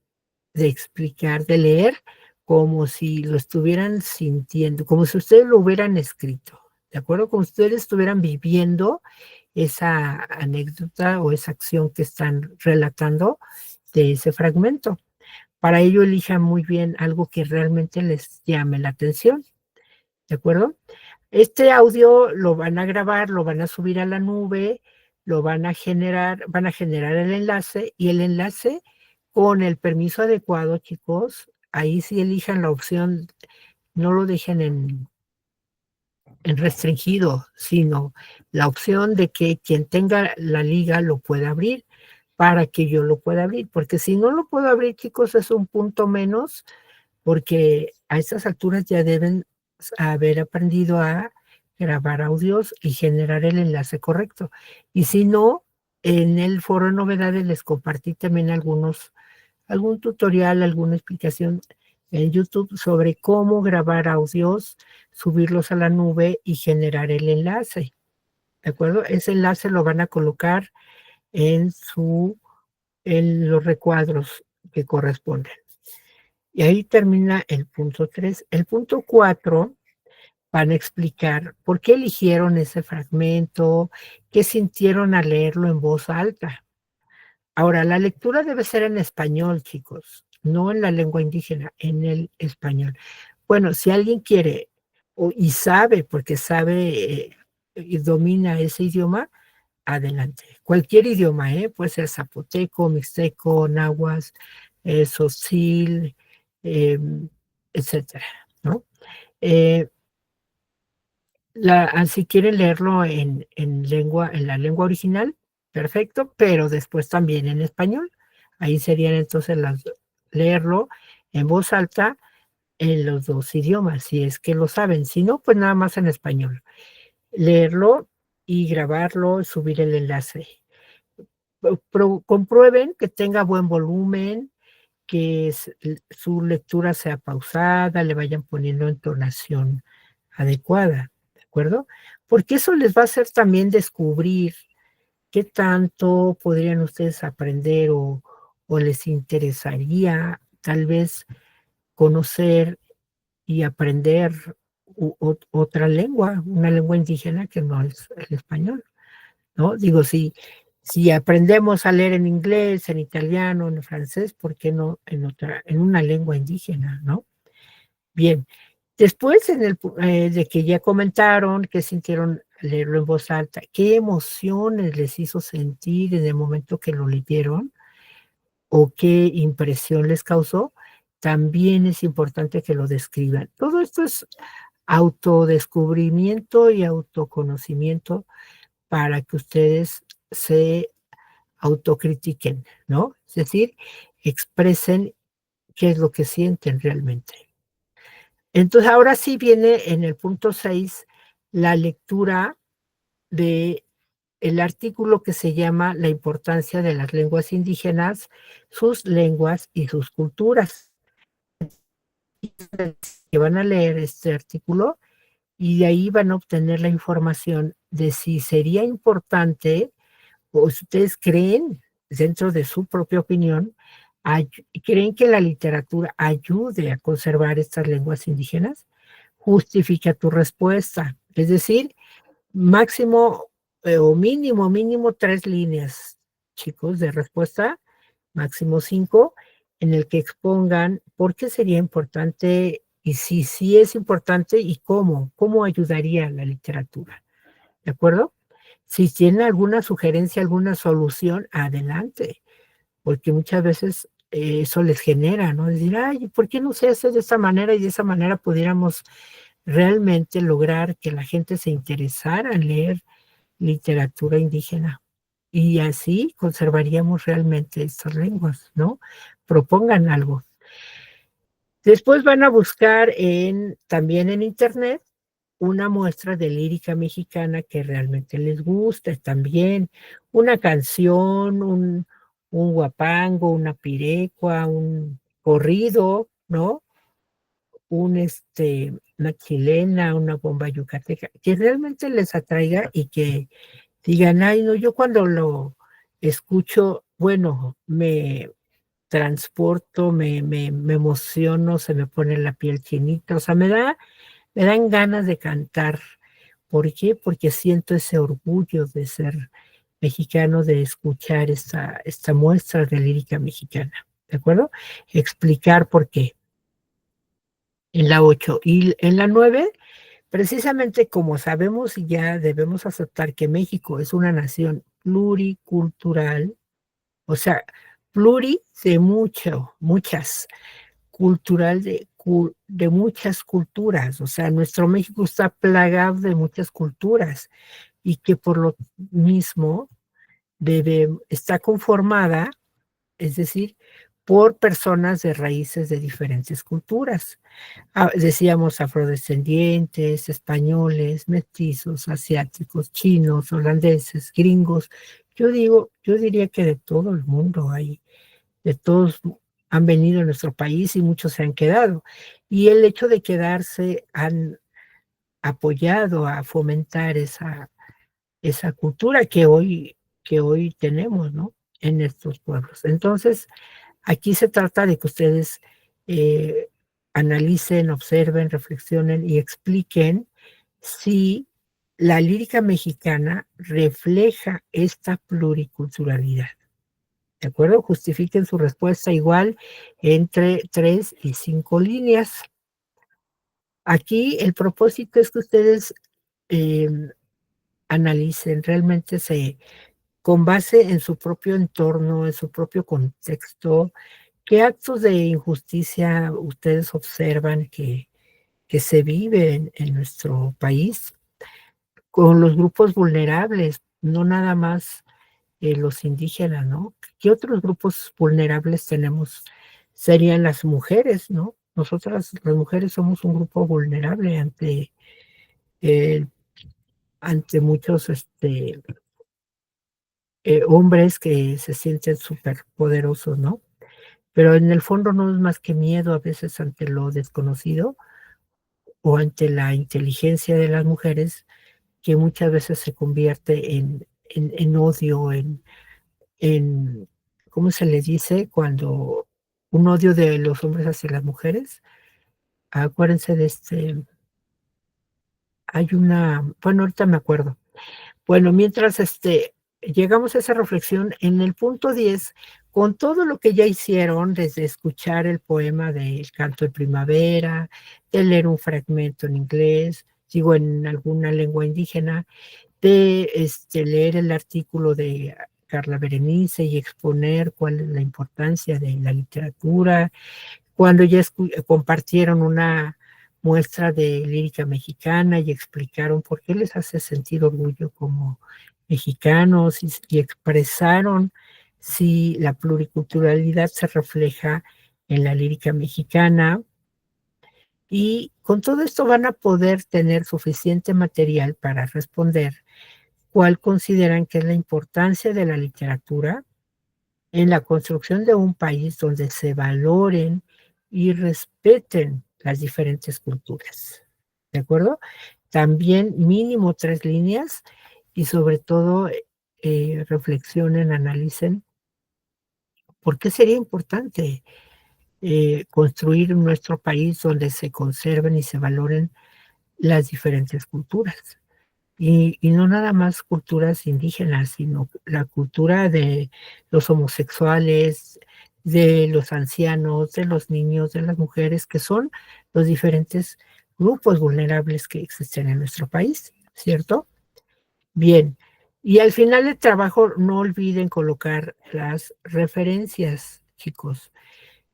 explicar, de leer como si lo estuvieran sintiendo, como si ustedes lo hubieran escrito, ¿de acuerdo? Como si ustedes estuvieran viviendo esa anécdota o esa acción que están relatando de ese fragmento. Para ello elijan muy bien algo que realmente les llame la atención, ¿de acuerdo? Este audio lo van a grabar, lo van a subir a la nube, van a generar el enlace y el enlace con el permiso adecuado, chicos, ahí sí elijan la opción, no lo dejen en restringido, sino la opción de que quien tenga la liga lo pueda abrir para que yo lo pueda abrir, porque si no lo puedo abrir, chicos, es un punto menos, porque a estas alturas ya deben haber aprendido a grabar audios y generar el enlace correcto. Y si no, en el foro de novedades les compartí también algún tutorial, alguna explicación en YouTube sobre cómo grabar audios, subirlos a la nube y generar el enlace, ¿de acuerdo? Ese enlace lo van a colocar en en los recuadros que corresponden. Y ahí termina el punto 3. El punto 4 van a explicar por qué eligieron ese fragmento, qué sintieron al leerlo en voz alta. Ahora, la lectura debe ser en español, chicos, no en la lengua indígena, en el español. Bueno, si alguien quiere y sabe, porque sabe y domina ese idioma, adelante. Cualquier idioma, puede ser zapoteco, mixteco, náhuatl, tzotzil, etcétera, ¿no? Eh, si quieren leerlo en la lengua original, perfecto, pero después también en español. Ahí serían entonces leerlo en voz alta en los dos idiomas, si es que lo saben. Si no, pues nada más en español. Leerlo y grabarlo, subir el enlace. Comprueben que tenga buen volumen, que su lectura sea pausada, le vayan poniendo entonación adecuada, ¿de acuerdo? Porque eso les va a hacer también descubrir qué tanto podrían ustedes aprender o les interesaría tal vez conocer y aprender otra lengua, una lengua indígena que no es el español, ¿no? Digo, si aprendemos a leer en inglés, en italiano, en francés, ¿por qué no en una lengua indígena, no? Bien, después de que ya comentaron que sintieron leerlo en voz alta, qué emociones les hizo sentir en el momento que lo leyeron o qué impresión les causó, también es importante que lo describan. Todo esto es autodescubrimiento y autoconocimiento para que ustedes se autocritiquen, ¿no? Es decir, expresen qué es lo que sienten realmente. Entonces, ahora sí viene en el punto 6 la lectura de el artículo que se llama La importancia de las lenguas indígenas, sus lenguas y sus culturas. Que van a leer este artículo y de ahí van a obtener la información de si sería importante o si ustedes creen, dentro de su propia opinión, creen que la literatura ayude a conservar estas lenguas indígenas. Justifica tu respuesta. Es decir, máximo o mínimo 3 líneas, chicos, de respuesta, máximo 5, en el que expongan por qué sería importante y si sí es importante y cómo ayudaría la literatura, ¿de acuerdo? Si tienen alguna sugerencia, alguna solución, adelante, porque muchas veces eso les genera, ¿no? Decir, ay, ¿por qué no se hace de esta manera y de esa manera pudiéramos realmente lograr que la gente se interesara en leer literatura indígena? Y así conservaríamos realmente estas lenguas, ¿no? Propongan algo. Después van a buscar también en internet una muestra de lírica mexicana que realmente les guste también, una canción, un guapango, una pirecua, un corrido, ¿no? Una chilena, una bomba yucateca, que realmente les atraiga y que digan, ay, no, yo cuando lo escucho, bueno, me transporto, me emociono, se me pone la piel chinita, o sea, me dan ganas de cantar. ¿Por qué? Porque siento ese orgullo de ser mexicano, de escuchar esta muestra de lírica mexicana, ¿de acuerdo? Explicar por qué. En la 8 y en la 9, precisamente como sabemos y ya debemos aceptar que México es una nación pluricultural, o sea, pluri de muchas, cultural de de muchas culturas, o sea, nuestro México está plagado de muchas culturas y que por lo mismo está conformada, es decir, por personas de raíces de diferentes culturas. Decíamos afrodescendientes, españoles, mestizos, asiáticos, chinos, holandeses, gringos. Yo diría que de todo el mundo hay, de todos han venido a nuestro país y muchos se han quedado. Y el hecho de quedarse han apoyado a fomentar esa cultura que hoy tenemos, ¿no? En estos pueblos. Entonces, aquí se trata de que ustedes eh, analicen, observen, reflexionen y expliquen si la lírica mexicana refleja esta pluriculturalidad. ¿De acuerdo? Justifiquen su respuesta igual entre 3 y 5 líneas. Aquí el propósito es que ustedes eh, analicen, realmente con base en su propio entorno, en su propio contexto, qué actos de injusticia ustedes observan que se viven en nuestro país con los grupos vulnerables, no nada más los indígenas, ¿no? ¿Qué otros grupos vulnerables tenemos? Serían las mujeres, ¿no? Nosotras, las mujeres, somos un grupo vulnerable eh, ante muchos hombres que se sienten superpoderosos, ¿no? Pero en el fondo no es más que miedo a veces ante lo desconocido o ante la inteligencia de las mujeres que muchas veces se convierte en odio, en, ¿cómo se le dice? Cuando un odio de los hombres hacia las mujeres. Acuérdense de hay bueno, ahorita me acuerdo. Bueno, mientras llegamos a esa reflexión, en el punto 10, con todo lo que ya hicieron, desde escuchar el poema del Canto de Primavera, de leer un fragmento en inglés, digo, en alguna lengua indígena, de leer el artículo de Carla Berenice y exponer cuál es la importancia de la literatura, cuando ya compartieron una muestra de lírica mexicana y explicaron por qué les hace sentir orgullo como mexicanos y expresaron si la pluriculturalidad se refleja en la lírica mexicana. Y con todo esto van a poder tener suficiente material para responder cuál consideran que es la importancia de la literatura en la construcción de un país donde se valoren y respeten las diferentes culturas. ¿De acuerdo? También mínimo 3 líneas y sobre todo reflexionen, analicen por qué sería importante construir nuestro país donde se conserven y se valoren las diferentes culturas. Y no nada más culturas indígenas, sino la cultura de los homosexuales, de los ancianos, de los niños, de las mujeres, que son los diferentes grupos vulnerables que existen en nuestro país, ¿cierto? Bien, y al final del trabajo no olviden colocar las referencias, chicos.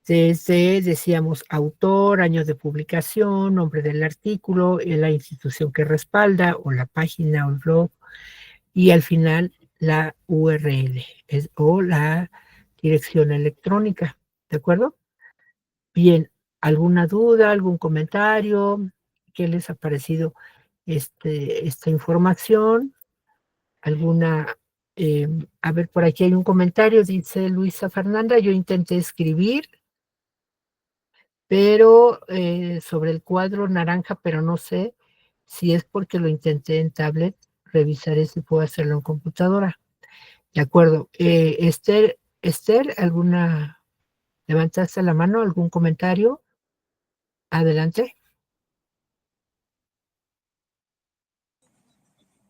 Decíamos, autor, año de publicación, nombre del artículo, la institución que respalda, o la página o el blog, y al final la URL o la dirección electrónica. ¿De acuerdo? Bien, ¿alguna duda, algún comentario? ¿Qué les ha parecido esta información? ¿Alguna? A ver, por aquí hay un comentario, dice Luisa Fernanda, yo intenté escribir pero sobre el cuadro naranja, pero no sé si es porque lo intenté en tablet, revisaré si puedo hacerlo en computadora. De acuerdo. Esther, levantaste la mano, algún comentario? Adelante.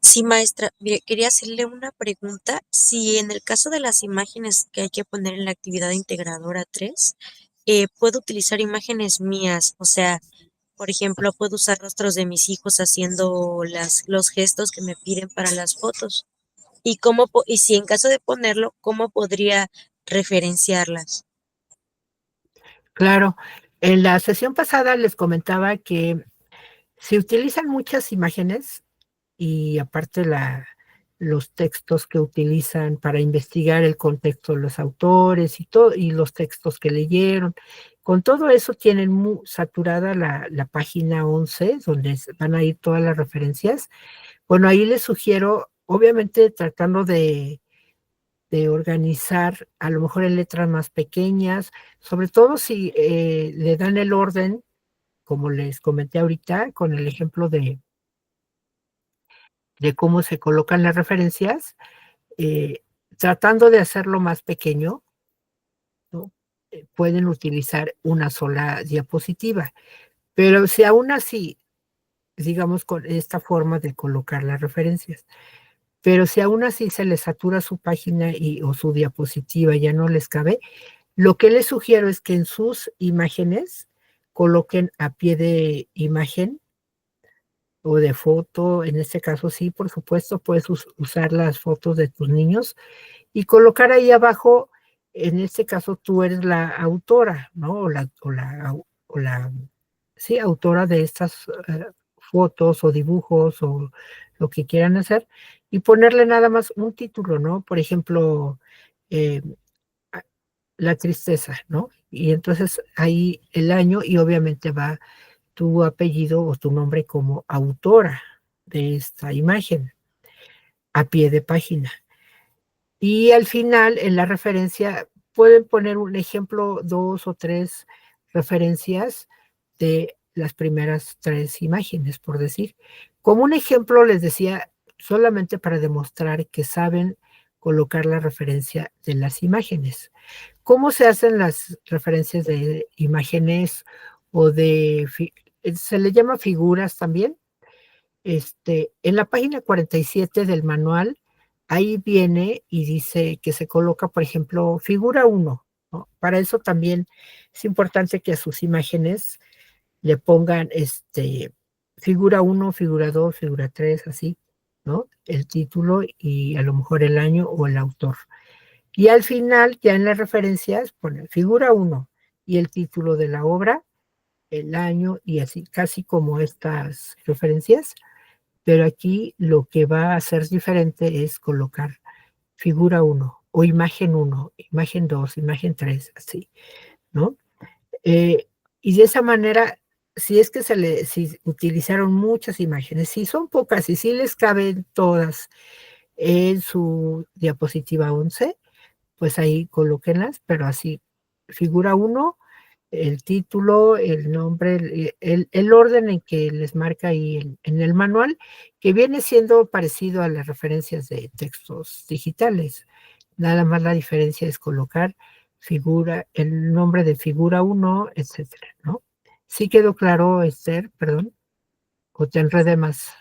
Sí, maestra, mire, quería hacerle una pregunta. Si en el caso de las imágenes que hay que poner en la actividad integradora 3, puedo utilizar imágenes mías, o sea, por ejemplo, puedo usar rostros de mis hijos haciendo los gestos que me piden para las fotos. Y si en caso de ponerlo, ¿cómo podría referenciarlas? Claro. En la sesión pasada les comentaba que se utilizan muchas imágenes y aparte los textos que utilizan para investigar el contexto de los autores y todo, y los textos que leyeron. Con todo eso tienen muy saturada la página 11, donde van a ir todas las referencias. Bueno, ahí les sugiero, obviamente tratando de organizar, a lo mejor en letras más pequeñas, sobre todo si le dan el orden, como les comenté ahorita, con el ejemplo de cómo se colocan las referencias, eh, tratando de hacerlo más pequeño, ¿no? Pueden utilizar una sola diapositiva, pero si aún así, digamos, con esta forma de colocar las referencias, pero si aún así se les satura su página o su diapositiva ya no les cabe, lo que les sugiero es que en sus imágenes coloquen a pie de imagen o de foto, en este caso sí, por supuesto, puedes usar las fotos de tus niños y colocar ahí abajo, en este caso tú eres la autora, ¿no? O la sí, autora de estas fotos o dibujos o lo que quieran hacer y ponerle nada más un título, ¿no? Por ejemplo, eh, la tristeza, ¿no? Y entonces ahí el año y obviamente va tu apellido o tu nombre como autora de esta imagen a pie de página. Y al final, en la referencia, pueden poner un ejemplo, 2 o 3 referencias de las primeras 3 imágenes, por decir. Como un ejemplo, les decía, solamente para demostrar que saben colocar la referencia de las imágenes. ¿Cómo se hacen las referencias de imágenes o se le llama figuras también? En la página 47 del manual, ahí viene y dice que se coloca, por ejemplo, figura 1, ¿no? Para eso también es importante que a sus imágenes le pongan figura 1, figura 2, figura 3, así, ¿no? El título y a lo mejor el año o el autor. Y al final, ya en las referencias, ponen figura 1 y el título de la obra, el año y así, casi como estas referencias, pero aquí lo que va a ser diferente es colocar figura 1 o imagen 1, imagen 2, imagen 3, así, ¿no? Eh, y de esa manera, si es que si utilizaron muchas imágenes, si son pocas y si les caben todas en su diapositiva 11, pues ahí colóquenlas, pero así, figura 1, el título, el nombre, el orden en que les marca ahí en el manual, que viene siendo parecido a las referencias de textos digitales. Nada más la diferencia es colocar el nombre de figura 1, etcétera, ¿no? ¿Sí quedó claro, Esther? Perdón, o te enredé más.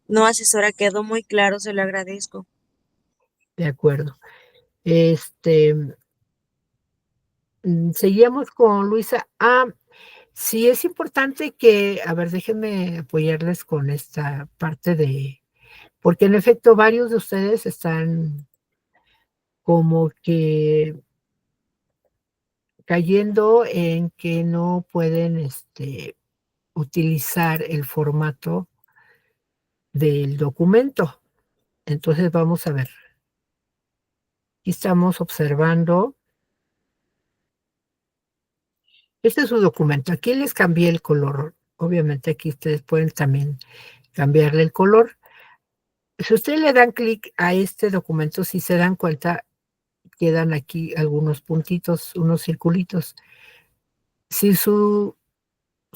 No, asesora, quedó muy claro, se lo agradezco. De acuerdo. Este, Seguíamos con Luisa. Sí, es importante que, a ver, déjenme apoyarles con esta parte porque en efecto varios de ustedes están como que cayendo en que no pueden utilizar el formato del documento. Entonces vamos a ver, aquí estamos observando, este es su documento, aquí les cambié el color, obviamente aquí ustedes pueden también cambiarle el color. Si ustedes le dan clic a este documento, si se dan cuenta, quedan aquí algunos puntitos, unos circulitos. Si su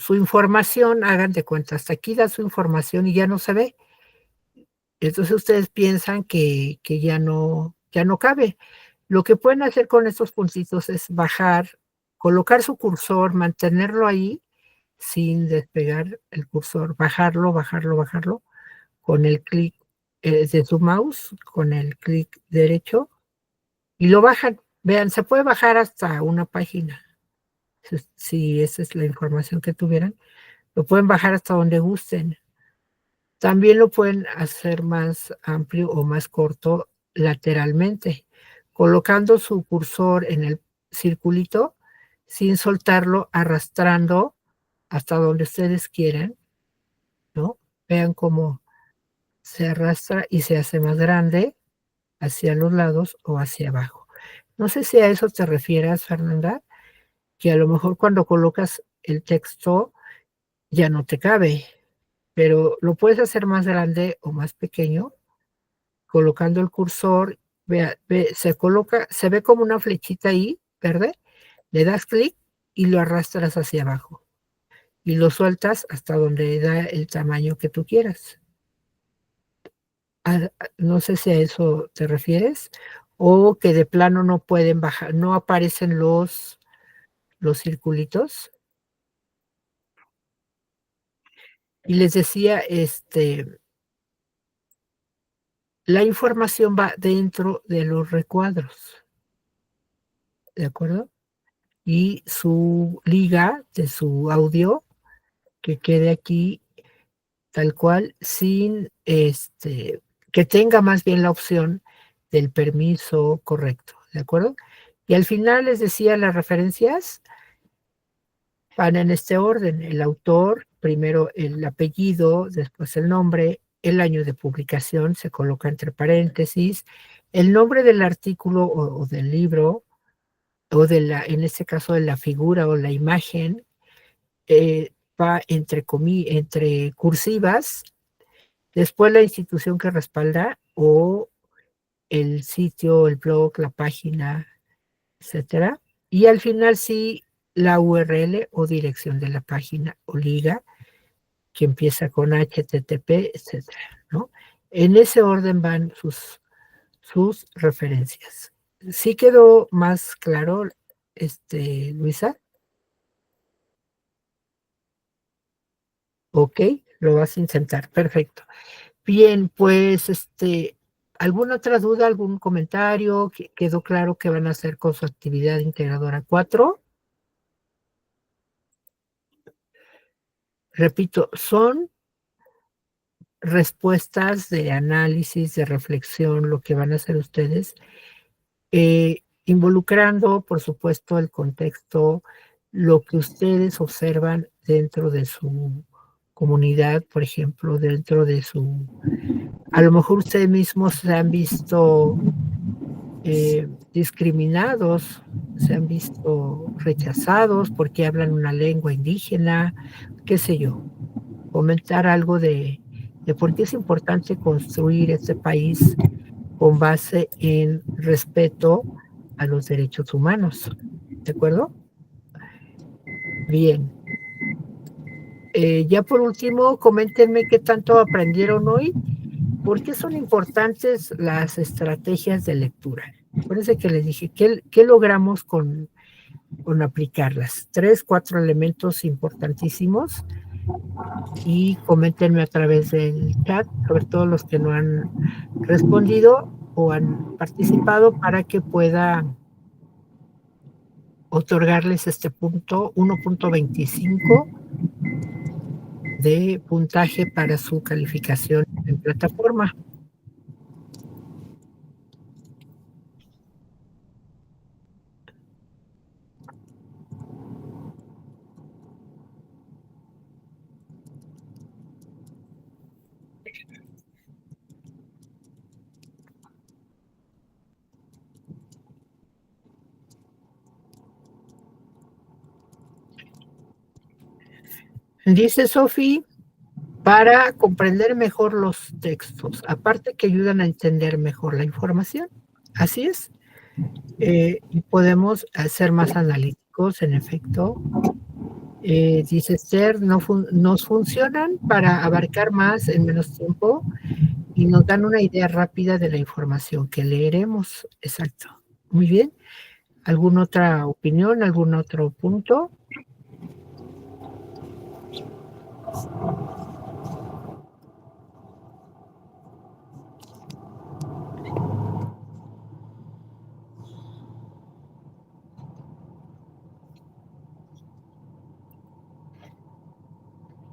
información, hagan de cuenta, hasta aquí da su información y ya no se ve. Entonces ustedes piensan que ya no cabe. Lo que pueden hacer con estos puntitos es bajar, colocar su cursor, mantenerlo ahí sin despegar el cursor, bajarlo, bajarlo, bajarlo con el clic de su mouse, con el clic derecho y lo bajan. Vean, se puede bajar hasta una página. Si esa es la información que tuvieran, lo pueden bajar hasta donde gusten. También lo pueden hacer más amplio o más corto lateralmente. Colocando su cursor en el circulito, sin soltarlo, arrastrando hasta donde ustedes quieran, ¿no? Vean cómo se arrastra y se hace más grande hacia los lados o hacia abajo. No sé si a eso te refieras, Fernanda, que a lo mejor cuando colocas el texto ya no te cabe, pero lo puedes hacer más grande o más pequeño colocando el cursor. Vea, se coloca, se ve como una flechita ahí, verde, le das clic y lo arrastras hacia abajo y lo sueltas hasta donde da el tamaño que tú quieras. No sé si a eso te refieres, o que de plano no pueden bajar, no aparecen los circulitos. Y les decía, la información va dentro de los recuadros, ¿de acuerdo? Y su liga de su audio que quede aquí tal cual, sin, que tenga más bien la opción del permiso correcto, ¿de acuerdo? Y al final les decía, las referencias van en este orden: el autor, primero el apellido, después el nombre, el año de publicación, se coloca entre paréntesis, el nombre del artículo o del libro, o de la, en este caso de la figura o la imagen, va entre cursivas, después la institución que respalda o el sitio, el blog, la página, etcétera. Y al final sí la URL o dirección de la página o liga que empieza con HTTP, etcétera, ¿no? En ese orden van sus referencias. ¿Sí quedó más claro, Luisa? Ok, lo vas a intentar, perfecto. Bien, pues, ¿alguna otra duda, algún comentario? ¿Quedó claro qué van a hacer con su actividad integradora 4? Repito, son respuestas de análisis, de reflexión, lo que van a hacer ustedes, involucrando, por supuesto, el contexto, lo que ustedes observan dentro de su comunidad, por ejemplo, dentro de su... A lo mejor ustedes mismos se han visto discriminados, se han visto rechazados porque hablan una lengua indígena, qué sé yo, comentar algo de por qué es importante construir este país con base en respeto a los derechos humanos, ¿de acuerdo? Bien. Ya por último, coméntenme qué tanto aprendieron hoy. ¿Por qué son importantes las estrategias de lectura? Acuérdense que les dije, ¿qué logramos con aplicarlas? 3, 4 elementos importantísimos, y coméntenme a través del chat, sobre todo los que no han respondido o han participado, para que pueda otorgarles este punto, 1.25 de puntaje para su calificación en plataforma. Dice Sofi, para comprender mejor los textos, aparte que ayudan a entender mejor la información. Así es. Y podemos ser más analíticos, en efecto. Dice Esther, nos funcionan para abarcar más en menos tiempo y nos dan una idea rápida de la información que leeremos. Exacto. Muy bien. ¿Alguna otra opinión? ¿Algún otro punto?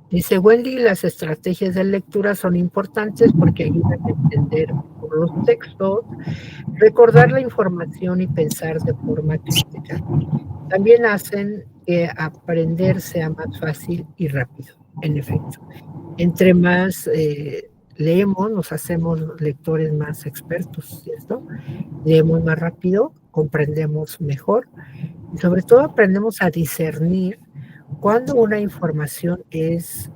Dice Wendy, las estrategias de lectura son importantes porque ayudan a entender mejor los textos, recordar la información y pensar de forma crítica. también hacen que aprender sea más fácil y rápido, en efecto. Entre más leemos, nos hacemos lectores más expertos, ¿cierto? Leemos más rápido, comprendemos mejor y sobre todo aprendemos a discernir cuando una información es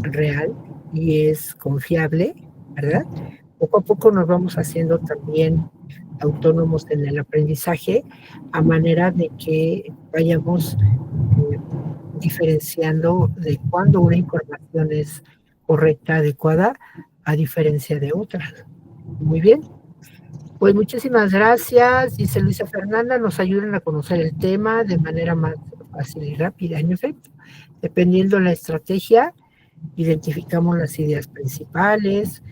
real y es confiable, ¿verdad? Poco a poco nos vamos haciendo también autónomos en el aprendizaje a manera de que vayamos eh, diferenciando de cuándo una información es correcta, adecuada, a diferencia de otras. Muy bien. Pues muchísimas gracias, dice Luisa Fernanda, nos ayudan a conocer el tema de manera más fácil y rápida. En efecto, dependiendo de la estrategia, identificamos las ideas principales,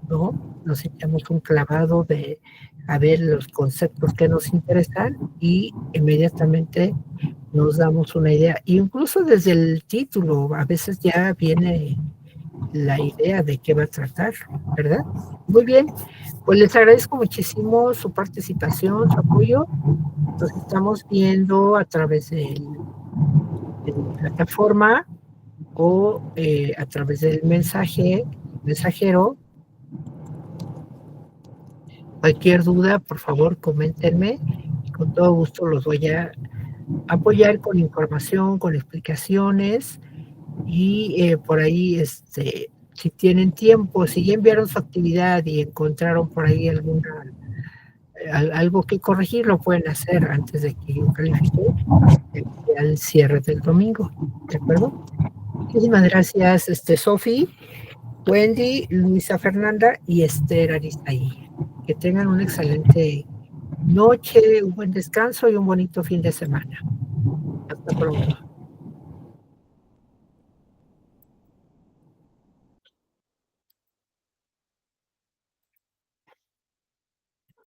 ¿no? Nos echamos un clavado de a ver los conceptos que nos interesan y inmediatamente nos damos una idea. Incluso desde el título, a veces ya viene la idea de qué va a tratar, ¿verdad? Muy bien, pues les agradezco muchísimo su participación, su apoyo. Nos estamos viendo a través de la plataforma o a través del mensajero. Cualquier duda, por favor, coméntenme y con todo gusto los voy a apoyar con información, con explicaciones y por ahí, si tienen tiempo, si ya enviaron su actividad y encontraron por ahí algo que corregir, lo pueden hacer antes de que yo califique al cierre del domingo, ¿de acuerdo? Muchísimas gracias, Sofi, Wendy, Luisa Fernanda y Esther Aristaí. Que tengan una excelente noche, un buen descanso y un bonito fin de semana. Hasta pronto.